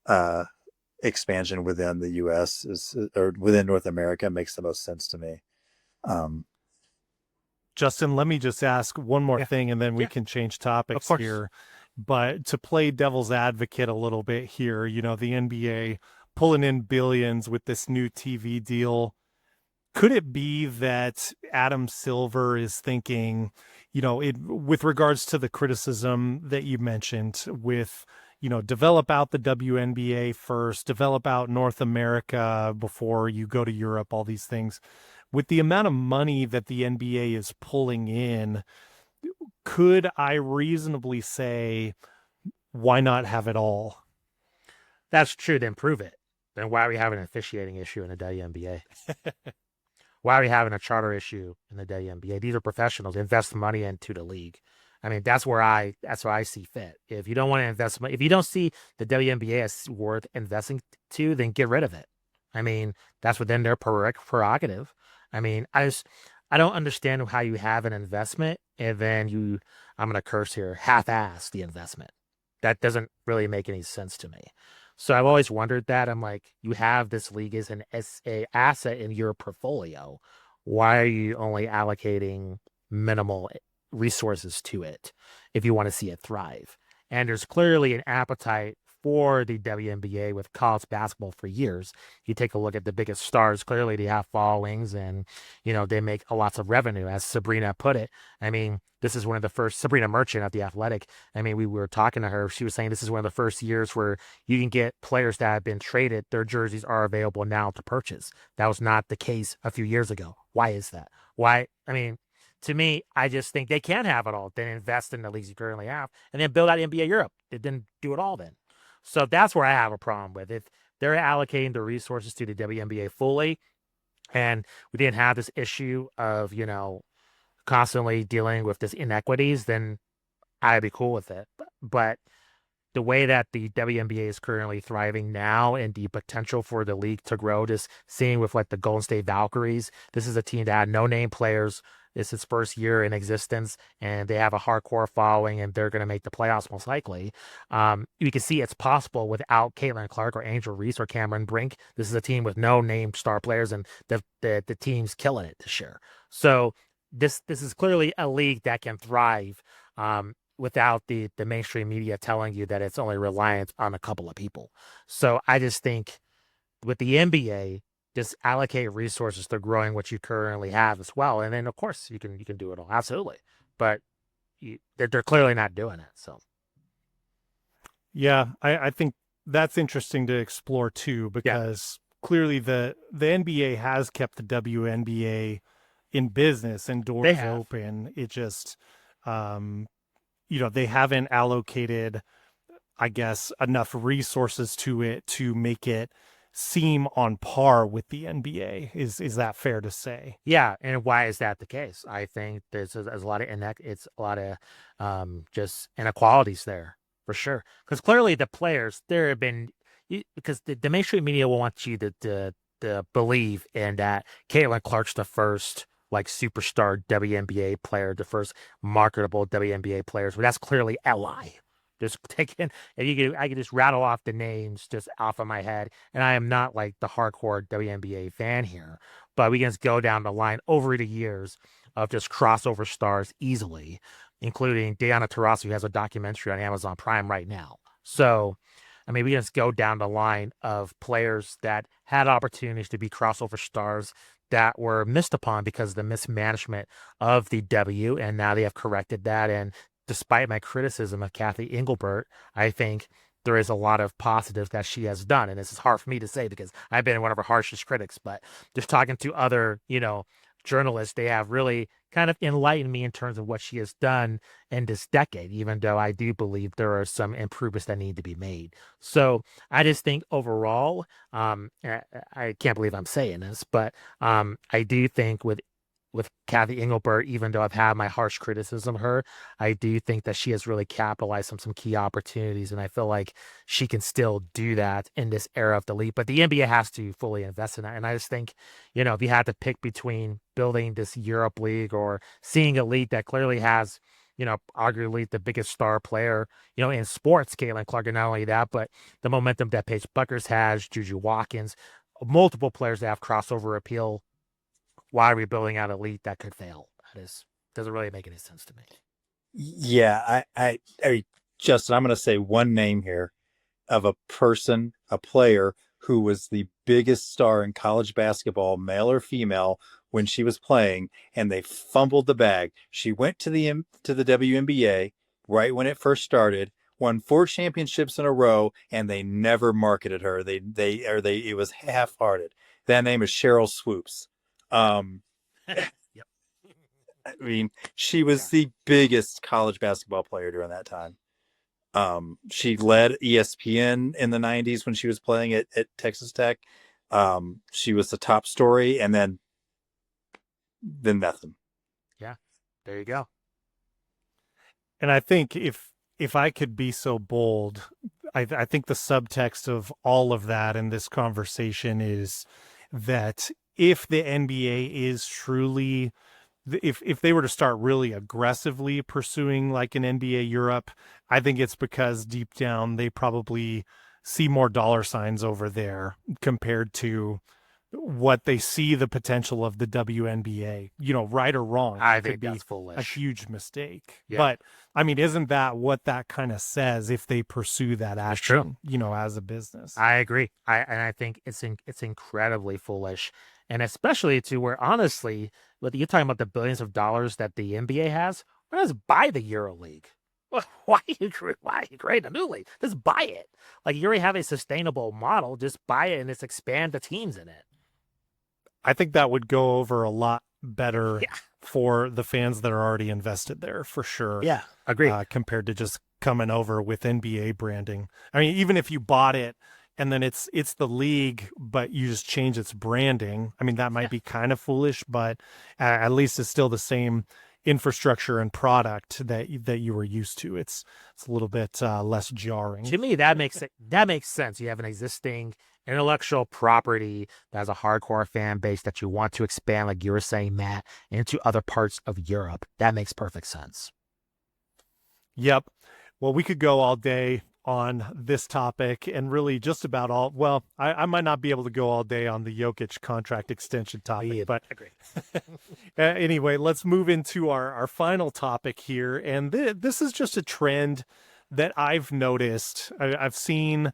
uh, expansion within the U.S. or within North America makes the most sense to me.
Justin, let me just ask one more thing, and then we can change topics here. But to play devil's advocate a little bit here, the NBA pulling in billions with this new TV deal. Could it be that Adam Silver is thinking, with regards to the criticism that you mentioned with, develop out the WNBA first, develop out North America before you go to Europe, all these things. With the amount of money that the NBA is pulling in, could I reasonably say, why not have it all?
That's true. Then prove it. Then why are we having an officiating issue in the WNBA? Why are we having a charter issue in the WNBA? These are professionals. Invest money into the league. I mean, that's where I see fit. If you don't want to invest money, if you don't see the WNBA as worth investing to, then get rid of it. I mean, that's within their prerogative. I mean, I don't understand how you have an investment and then I'm going to curse here, half-ass the investment. That doesn't really make any sense to me. So I've always wondered that. I'm like, you have this league as an asset in your portfolio. Why are you only allocating minimal resources to it if you want to see it thrive? And there's clearly an appetite for the WNBA with college basketball for years. You take a look at the biggest stars, clearly they have followings and, they make lots of revenue, as Sabrina put it. I mean, this is one of the first, Sabrina Merchant at The Athletic. I mean, we were talking to her. She was saying this is one of the first years where you can get players that have been traded. Their jerseys are available now to purchase. That was not the case a few years ago. Why is that? Why? I mean, to me, I just think they can have it all. Then invest in the leagues you currently have and then build out NBA Europe. They didn't do it all then. So that's where I have a problem with it. If they're allocating the resources to the WNBA fully and we didn't have this issue of, constantly dealing with this inequities, then I'd be cool with it. But the way that the WNBA is currently thriving now and the potential for the league to grow, just seeing with like the Golden State Valkyries, this is a team that had no name players. It's its first year in existence, and they have a hardcore following, and they're going to make the playoffs most likely. You can see it's possible without Caitlin Clark or Angel Reese or Cameron Brink. This is a team with no named star players, and the team's killing it this year. So this is clearly a league that can thrive without the mainstream media telling you that it's only reliant on a couple of people. So I just think with the NBA, just allocate resources to growing what you currently have as well. And then, of course, you can do it all. Absolutely. But they're clearly not doing it. So,
yeah, I think that's interesting to explore, too, because clearly the NBA has kept the WNBA in business and doors open. It just, they haven't allocated, I guess, enough resources to it to make it seem on par with the NBA. Is that fair to say?
Yeah, and why is that the case? I think there's a lot of just inequalities there for sure. Because clearly the players there have been because the mainstream media will want you to believe in that Caitlin Clark's the first like superstar WNBA player, the first marketable WNBA players. But that's clearly LI. Just taking, I can just rattle off the names just off of my head, and I am not like the hardcore WNBA fan here, but we can just go down the line over the years of just crossover stars easily, including Diana Taurasi, who has a documentary on Amazon Prime right now. So, I mean, we can just go down the line of players that had opportunities to be crossover stars that were missed upon because of the mismanagement of the W, and now they have corrected that. And despite my criticism of Kathy Engelbert, I think there is a lot of positives that she has done. And this is hard for me to say because I've been one of her harshest critics, but just talking to other, journalists, they have really kind of enlightened me in terms of what she has done in this decade, even though I do believe there are some improvements that need to be made. So I just think overall, I can't believe I'm saying this, but I do think with Kathy Engelbert, even though I've had my harsh criticism of her, I do think that she has really capitalized on some key opportunities. And I feel like she can still do that in this era of the league. But the NBA has to fully invest in that. And I just think, if you had to pick between building this Europe league or seeing a league that clearly has, arguably the biggest star player, in sports, Caitlin Clark, and not only that, but the momentum that Paige Buckers has, Juju Watkins, multiple players that have crossover appeal. Why are we building out a league that could fail? Doesn't really make any sense to me.
Yeah, I mean, Justin, I'm going to say one name here of a player who was the biggest star in college basketball, male or female, when she was playing, and they fumbled the bag. She went to the WNBA right when it first started, won 4 championships in a row, and they never marketed her. It was half-hearted. That name is Cheryl Swoops.
Yep.
I mean, she was the biggest college basketball player during that time. She led ESPN in the 90s when she was playing at Texas Tech. She was the top story, and then nothing.
Yeah, there you go.
And I think if I could be so bold, I think the subtext of all of that in this conversation is that if the NBA is truly, if they were to start really aggressively pursuing like an NBA Europe, I think it's because deep down they probably see more dollar signs over there compared to what they see the potential of the WNBA, right or wrong.
I think that's foolish.
A huge mistake.
Yeah.
But I mean, isn't that what that kind of says if they pursue that action, as a business?
I agree. I think it's incredibly foolish. And especially to where, honestly, whether you're talking about the billions of dollars that the NBA has, why not just buy the EuroLeague? Why you create a new league? Just buy it. Like, you already have a sustainable model. Just buy it and just expand the teams in it.
I think that would go over a lot better for the fans that are already invested there, for sure.
Yeah, agree.
Compared to just coming over with NBA branding. I mean, even if you bought it and then it's the league, but you just change its branding, I mean, that might be kind of foolish, but at least it's still the same infrastructure and product that you were used to. It's a little bit less jarring.
To me, that makes sense. You have an existing intellectual property that has a hardcore fan base that you want to expand, like you were saying, Matt, into other parts of Europe. That makes perfect sense.
Yep. Well, we could go all day on this topic and really just about all. Well, I might not be able to go all day on the Jokic contract extension topic, but
agree.
Anyway, let's move into our final topic here. And this is just a trend that I've noticed. I've seen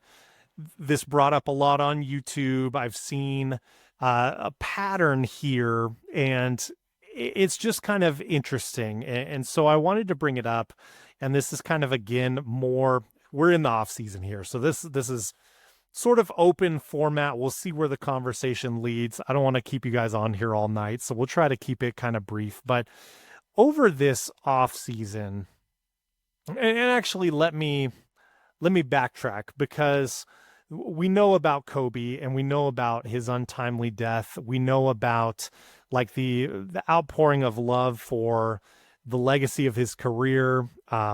this brought up a lot on YouTube. I've seen a pattern here, and it's just kind of interesting. And so I wanted to bring it up. And this is kind of, again, more, we're in the off season here. So this is sort of open format. We'll see where the conversation leads. I don't want to keep you guys on here all night, so we'll try to keep it kind of brief. But over this off season, and actually let me backtrack, because we know about Kobe and we know about his untimely death. We know about like the outpouring of love for the legacy of his career.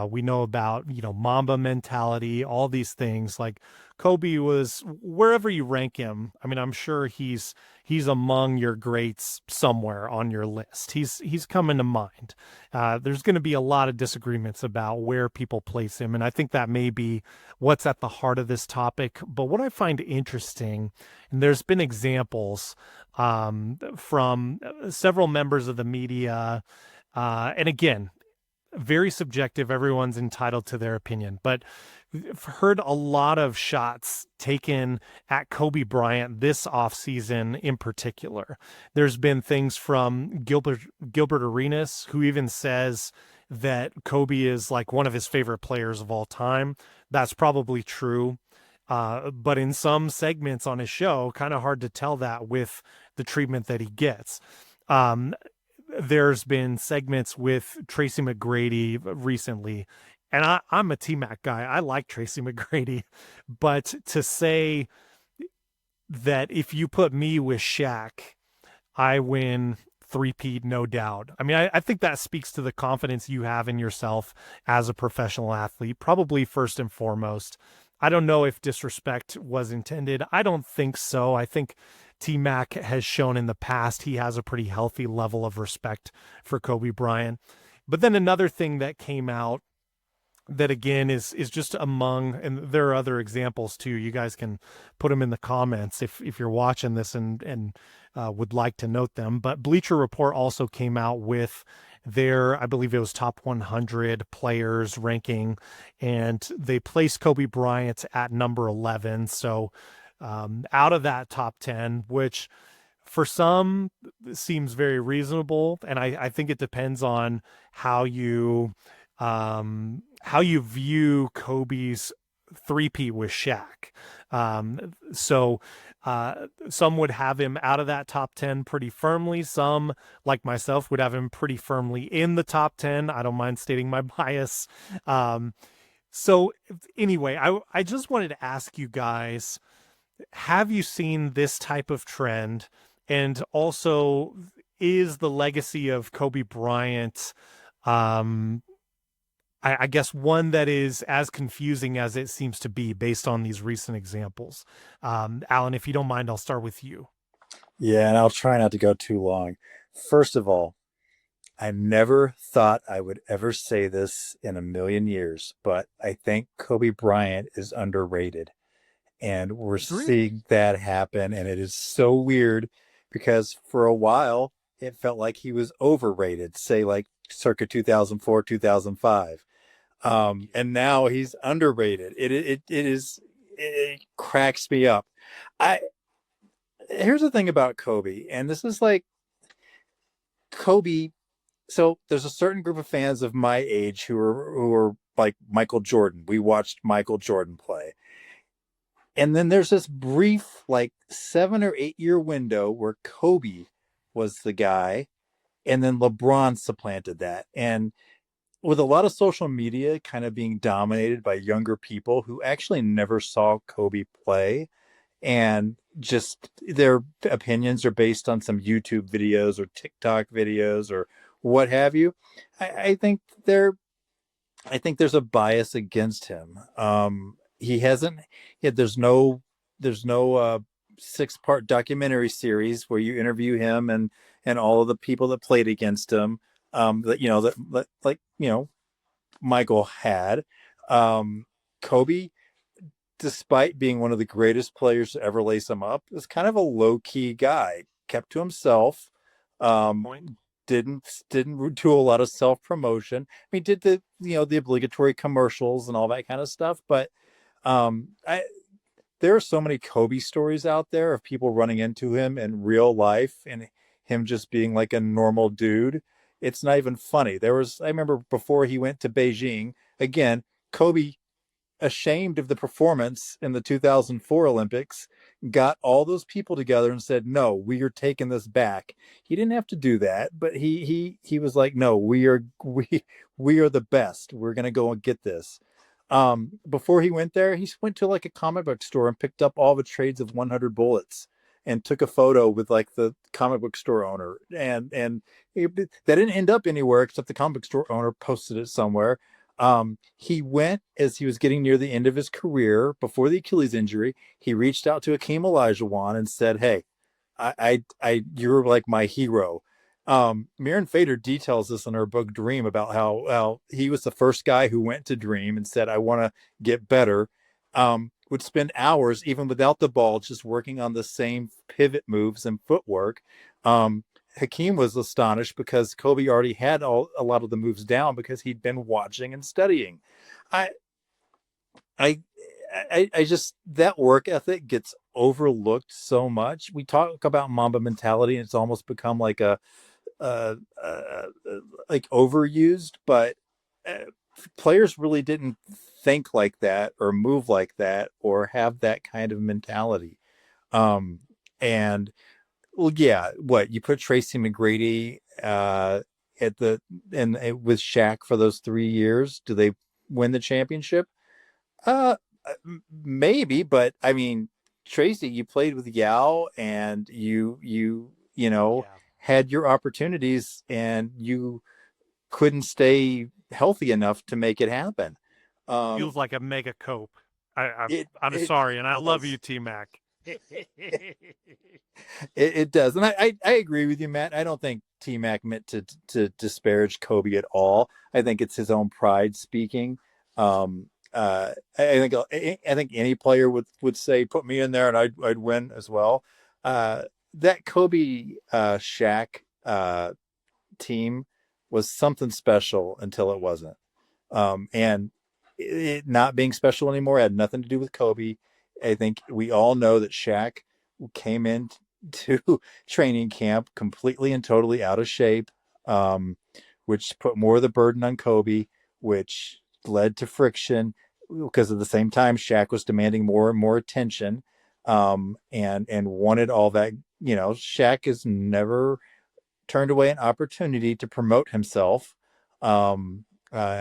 We know about, Mamba mentality, all these things. Like Kobe was, wherever you rank him, I mean, I'm sure he's among your greats somewhere on your list. He's coming to mind. There's going to be a lot of disagreements about where people place him, and I think that may be what's at the heart of this topic. But what I find interesting, and there's been examples from several members of the media, and again, very subjective. Everyone's entitled to their opinion, but I've heard a lot of shots taken at Kobe Bryant this offseason in particular. There's been things from Gilbert Arenas, who even says that Kobe is like one of his favorite players of all time. That's probably true. But in some segments on his show, kind of hard to tell that with the treatment that he gets. There's been segments with Tracy McGrady recently, and I'm a T-Mac guy. I like Tracy McGrady, but to say that if you put me with Shaq, I win three-peat, no doubt. I mean, I think that speaks to the confidence you have in yourself as a professional athlete, probably first and foremost. I don't know if disrespect was intended. I don't think so. I think T-Mac has shown in the past he has a pretty healthy level of respect for Kobe Bryant. But then another thing that came out that again is just among, and there are other examples too. You guys can put them in the comments if you're watching this and would like to note them. But Bleacher Report also came out with their, I believe it was top 100 players ranking, and they placed Kobe Bryant at number 11. So out of that top 10, which for some seems very reasonable. And I think it depends on how you view Kobe's three-peat with Shaq. So some would have him out of that top 10 pretty firmly. Some, like myself, would have him pretty firmly in the top 10. I don't mind stating my bias. So anyway, I just wanted to ask you guys, have you seen this type of trend? And also, is the legacy of Kobe Bryant, I guess, one that is as confusing as it seems to be based on these recent examples? Alan, if you don't mind, I'll start with you.
Yeah, and I'll try not to go too long. First of all, I never thought I would ever say this in a million years, but I think Kobe Bryant is underrated. And we're seeing that happen, and it is so weird because for a while it felt like he was overrated, say like circa 2004, 2005. And now he's underrated. It cracks me up. I Here's the thing about Kobe, and this is like Kobe. So there's a certain group of fans of my age who are like Michael Jordan. We watched Michael Jordan play. And then there's this brief, like 7 or 8 year window where Kobe was the guy, and then LeBron supplanted that. And with a lot of social media kind of being dominated by younger people who actually never saw Kobe play, and just their opinions are based on some YouTube videos or TikTok videos or what have you, I think there's a bias against him. He hasn't. Yeah, there's no 6-part documentary series where you interview him and all of the people that played against him. That like Michael had. Kobe, despite being one of the greatest players to ever lace him up, is kind of a low key guy. Kept to himself. Didn't do a lot of self promotion. I mean, did the obligatory commercials and all that kind of stuff, but I there are so many Kobe stories out there of people running into him in real life and him just being like a normal dude. It's not even funny. I remember before he went to Beijing, again, Kobe, ashamed of the performance in the 2004 Olympics, got all those people together and said, "No, we are taking this back." He didn't have to do that, but he was like, "No, we are the best. We're going to go and get this." Before he went there, he went to like a comic book store and picked up all the trades of 100 Bullets and took a photo with like the comic book store owner, and that didn't end up anywhere except the comic book store owner posted it somewhere. He went as he was getting near the end of his career before the Achilles injury. He reached out to Akeem Olajuwon and said, "Hey, you're like my hero." Mirren Fader details this in her book Dream about how he was the first guy who went to Dream and said, "I want to get better." Would spend hours, even without the ball, just working on the same pivot moves and footwork. Hakeem was astonished because Kobe already had a lot of the moves down because he'd been watching and studying. I, I, I just that work ethic gets overlooked so much. We talk about Mamba mentality, and it's almost become like uh, uh, like overused, but uh, players really didn't think like that or move like that or have that kind of mentality. Um, and well, yeah, what you put Tracy McGrady at the and with Shaq for those 3 years, do they win the championship? Uh, Maybe, but I mean, Tracy, you played with Yao, and you know
Yeah.
had your opportunities, and you couldn't stay healthy enough to make it happen. Um,
Feels like a mega cope.
it
I'm
it
sorry, and I love you,
does.
T Mac.
It does, and I agree with you, Matt. I don't think T Mac meant to disparage Kobe at all. I think it's his own pride speaking. I think any player would say, "Put me in there, and I'd win as well." Uh, that Kobe Shaq team was something special until it wasn't. And it not being special anymore had nothing to do with Kobe. I think we all know that Shaq came into training camp completely and totally out of shape, um, which put more of the burden on Kobe, which led to friction because at the same time Shaq was demanding more and more attention, and wanted all that. Shaq has never turned away an opportunity to promote himself. I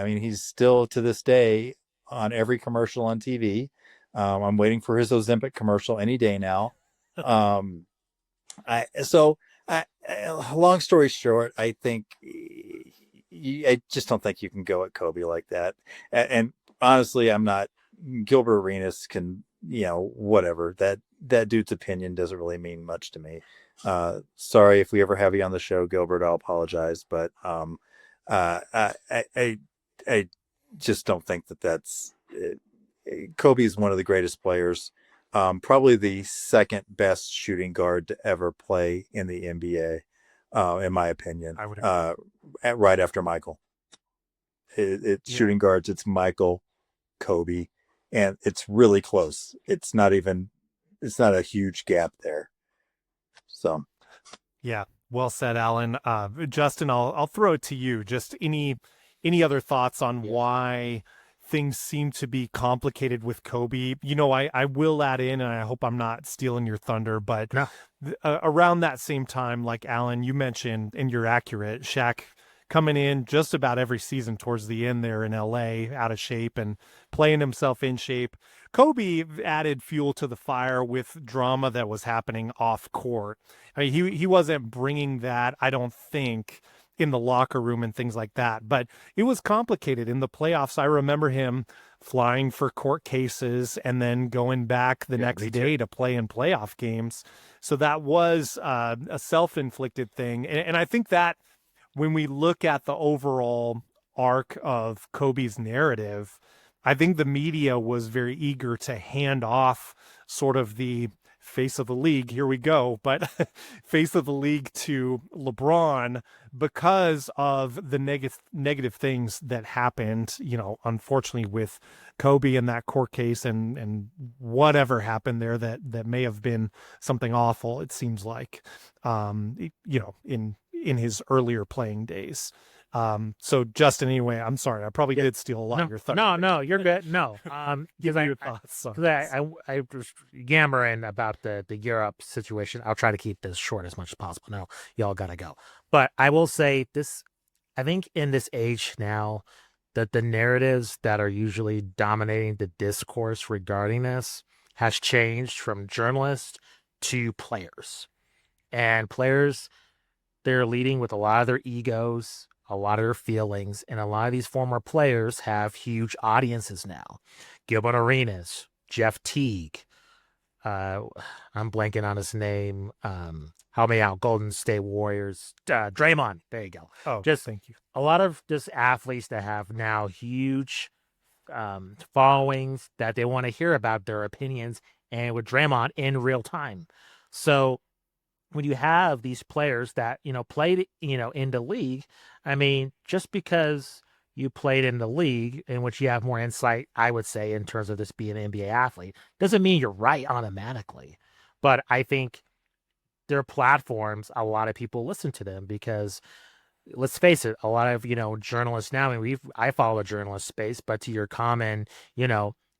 mean, he's still to this day on every commercial on TV. I'm waiting for his Ozempic commercial any day now. Um, I so long story short, I think I just don't think you can go at Kobe like that. And honestly, I'm not. Gilbert Arenas can, whatever, that dude's opinion doesn't really mean much to me. Sorry if we ever have you on the show, Gilbert. I'll apologize, but I just don't think that's Kobe is one of the greatest players, probably the second best shooting guard to ever play in the NBA, in my opinion.
I would agree.
Right after Michael, it's
Yeah.
shooting guards. It's Michael, Kobe, and it's really close. It's not a huge gap there. So
Yeah, well said, Alan. Justin, I'll throw it to you. Just any other thoughts on why things seem to be complicated with Kobe? I will add in, and I hope I'm not stealing your thunder, but
No.
around that same time, like Alan, you mentioned, and you're accurate, Shaq coming in just about every season towards the end there in LA, out of shape and playing himself in shape. Kobe added fuel to the fire with drama that was happening off court. I mean, he wasn't bringing that, I don't think, in the locker room and things like that. But it was complicated in the playoffs. I remember him flying for court cases and then going back the next day to play in playoff games. So that was a self-inflicted thing. And I think that when we look at the overall arc of Kobe's narrative, I think the media was very eager to hand off sort of the face of the league. Here we go, but face of the league to LeBron because of the negative things that happened, unfortunately with Kobe and that court case and whatever happened there that may have been something awful, it seems like, in his earlier playing days. So Justin, anyway, I'm sorry, I probably did steal a lot of your thunder.
No, you're good. No,
Give
because
me your thoughts.
I was yammering about the Europe situation. I'll try to keep this short as much as possible. No, y'all gotta go. But I will say this: I think in this age now, that the narratives that are usually dominating the discourse regarding this has changed from journalists to players. And players, they're leading with a lot of their egos, a lot of their feelings, and a lot of these former players have huge audiences now. Gilbert Arenas, Jeff Teague, uh, I'm blanking on his name. Help me out. Golden State Warriors. Draymond. There you go.
Oh,
Just
thank you.
a lot of just athletes that have now huge followings that they want to hear about their opinions and with Draymond in real time. So when you have these players that, played, in the league, I mean, just because you played in the league in which you have more insight, I would say, in terms of this being an NBA athlete, doesn't mean you're right automatically. But I think their platforms, a lot of people listen to them because let's face it, a lot of, journalists now, I mean, I follow a journalist space, but to your common,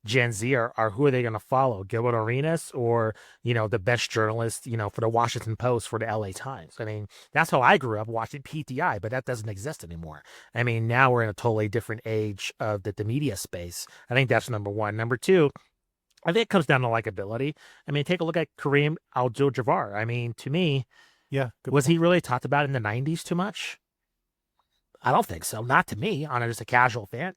Gen Z are who are they going to follow? Gilbert Arenas or, the best journalist, for the Washington Post, for the LA Times. I mean, that's how I grew up watching PTI, but that doesn't exist anymore. I mean, now we're in a totally different age of the media space. I think that's number one. Number two, I think it comes down to likability. I mean, take a look at Kareem Abdul-Jabbar. I mean, to me,
Yeah.
was he really talked about in the 90s too much? I don't think so. Not to me, on just a casual fan,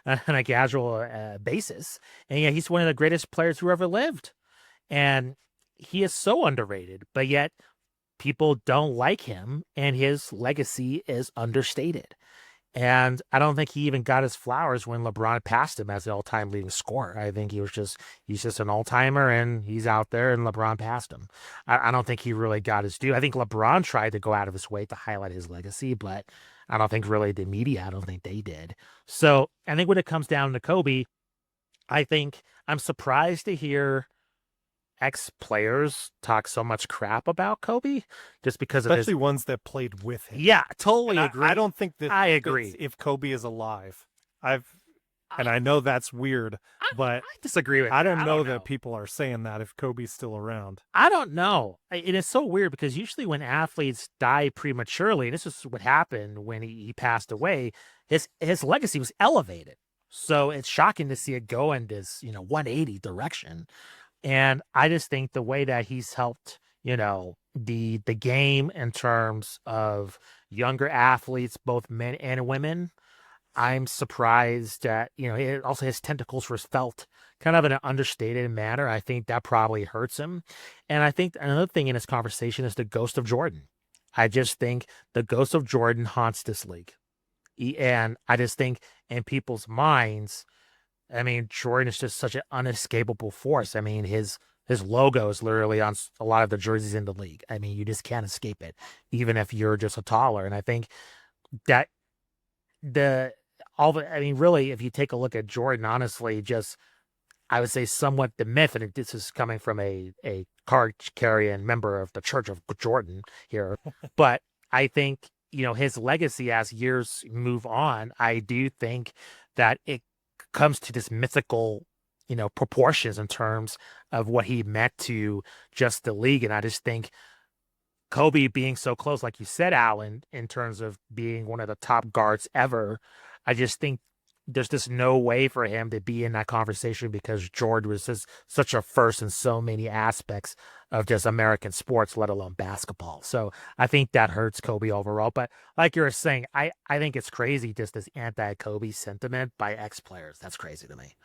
on a casual basis. And yeah, he's one of the greatest players who ever lived, and he is so underrated. But yet, people don't like him, and his legacy is understated. And I don't think he even got his flowers when LeBron passed him as the all-time leading scorer. I think he's just an all-timer, and he's out there, and LeBron passed him. I don't think he really got his due. I think LeBron tried to go out of his way to highlight his legacy, but I don't think really the media, I don't think they did. So I think when it comes down to Kobe, I think I'm surprised to hear ex-players talk so much crap about Kobe just because
Especially
of his...
ones that played with him.
Yeah, totally agree.
I don't think that
I agree.
if Kobe is alive. I know that's weird, but
I disagree with
I
that.
don't know that people are saying that if Kobe's still around.
I don't know. It is so weird because usually when athletes die prematurely, and this is what happened when he passed away, his legacy was elevated. So it's shocking to see it go in this, 180 direction. And I just think the way that he's helped, the game in terms of younger athletes, both men and women, I'm surprised that, also his tentacles were felt kind of in an understated manner. I think that probably hurts him. And I think another thing in this conversation is the ghost of Jordan. I just think the ghost of Jordan haunts this league. And I just think in people's minds, I mean, Jordan is just such an unescapable force. I mean, his logo is literally on a lot of the jerseys in the league. I mean, you just can't escape it, even if you're just a taller. And I think that really, if you take a look at Jordan, honestly, just I would say somewhat the myth, and this is coming from a card-carrying member of the Church of Jordan here, but I think, his legacy as years move on, I do think that it comes to this mythical, proportions in terms of what he meant to just the league. And I just think Kobe being so close, like you said, Alan, in terms of being one of the top guards ever, I just think there's just no way for him to be in that conversation because Jordan was just such a first in so many aspects of just American sports, let alone basketball. So I think that hurts Kobe overall. But like you were saying, I think it's crazy, just this anti-Kobe sentiment by ex-players. That's crazy to me.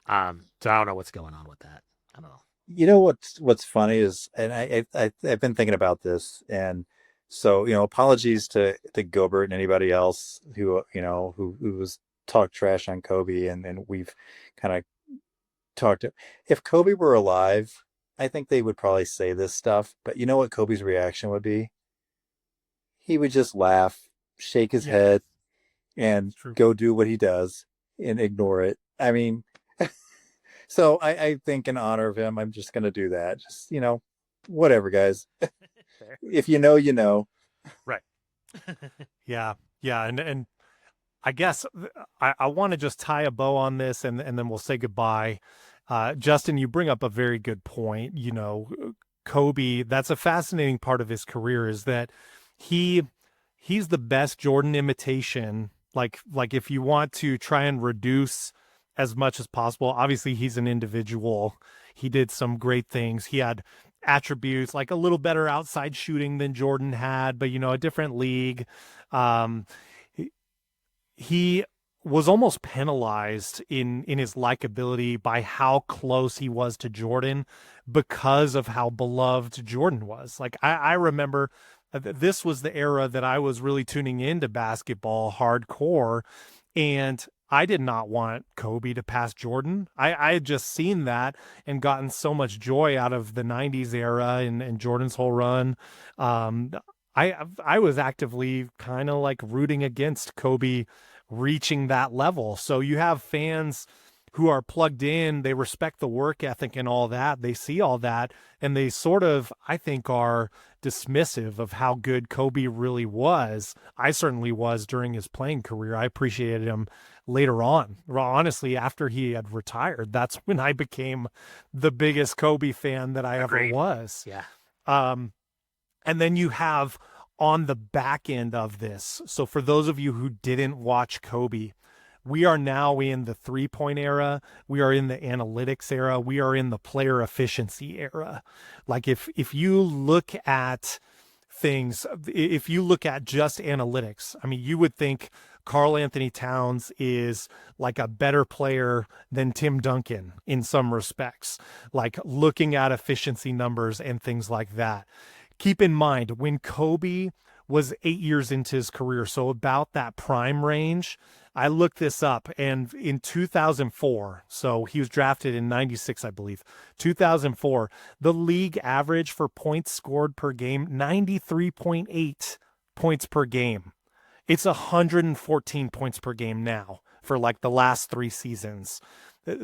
So I don't know what's going on with that. I don't know.
You know what's funny is, and I've been thinking about this, and so apologies to Gilbert and anybody else who who was talk trash on Kobe, and we've kind of talked. If Kobe were alive, I think they would probably say this stuff, but you know what Kobe's reaction would be? He would just laugh, shake his head, and go do what he does and ignore it. I mean, so I think in honor of him, I'm just going to do that. Just, whatever, guys. If you know, you know.
Right.
Yeah. And I guess I want to just tie a bow on this and then we'll say goodbye. Justin, you bring up a very good point. Kobe, that's a fascinating part of his career is that he's the best Jordan imitation. Like if you want to try and reduce as much as possible, obviously he's an individual. He did some great things. He had attributes, like a little better outside shooting than Jordan had, but, a different league. Um, he was almost penalized in his likability by how close he was to Jordan because of how beloved Jordan was. Like I remember this was the era that I was really tuning into basketball hardcore, and I did not want Kobe to pass Jordan. I had just seen that and gotten so much joy out of the 90s era and Jordan's whole run. I was actively kind of like rooting against Kobe reaching that level. So you have fans who are plugged in, they respect the work ethic and all that. They see all that, and they sort of, I think, are dismissive of how good Kobe really was. I certainly was during his playing career. I appreciated him later on. Honestly, after he had retired, that's when I became the biggest Kobe fan that I ever was.
Yeah.
And then you have on the back end of this. So for those of you who didn't watch Kobe, we are now in the 3-point era. We are in the analytics era. We are in the player efficiency era. Like if you look at things, if you look at just analytics, I mean, you would think Karl Anthony Towns is like a better player than Tim Duncan in some respects, like looking at efficiency numbers and things like that. Keep in mind, when Kobe was 8 years into his career, so about that prime range, I looked this up, and in 2004, so he was drafted in 96, I believe, 2004, the league average for points scored per game, 93.8 points per game. It's 114 points per game now for like the last 3 seasons.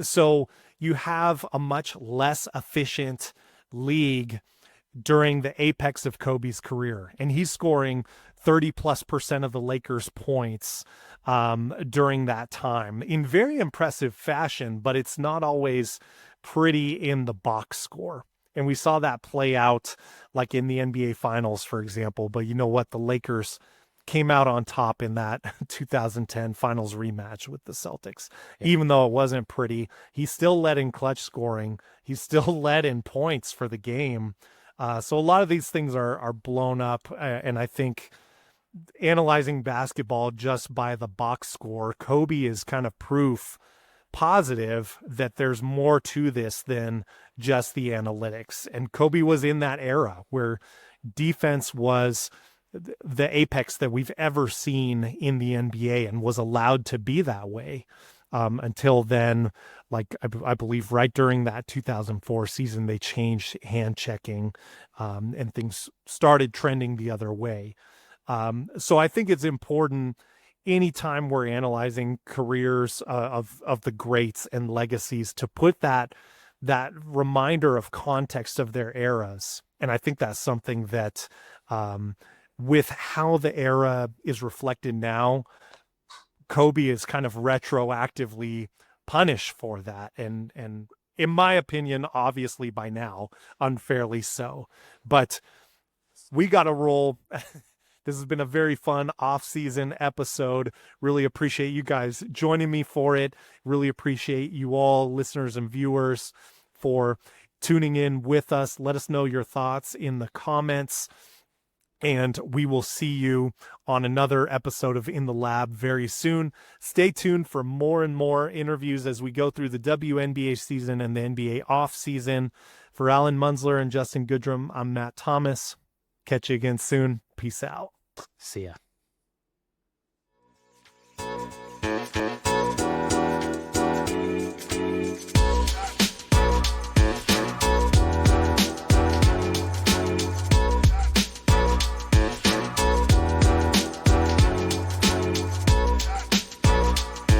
So you have a much less efficient league during the apex of Kobe's career. And he's scoring 30+% of the Lakers' points during that time in very impressive fashion, but it's not always pretty in the box score. And we saw that play out like in the NBA Finals, for example. But you know what? The Lakers came out on top in that 2010 Finals rematch with the Celtics. Yeah. Even though it wasn't pretty, he still led in clutch scoring. He still led in points for the game. So a lot of these things are blown up, and I think analyzing basketball just by the box score, Kobe is kind of proof positive that there's more to this than just the analytics. And Kobe was in that era where defense was the apex that we've ever seen in the NBA and was allowed to be that way. Until then, like I believe right during that 2004 season, they changed hand checking and things started trending the other way. So I think it's important anytime we're analyzing careers of the greats and legacies to put that reminder of context of their eras. And I think that's something that with how the era is reflected now, Kobe is kind of retroactively punished for that. And in my opinion, obviously by now, unfairly so. But we got to roll. This has been a very fun off-season episode. Really appreciate you guys joining me for it. Really appreciate you all, listeners and viewers, for tuning in with us. Let us know your thoughts in the comments. And we will see you on another episode of In the Lab very soon. Stay tuned for more and more interviews as we go through the WNBA season and the NBA off season. For Alan Munzler and Justin Goodrum, I'm Matt Thomas. Catch you again soon. Peace out.
See ya.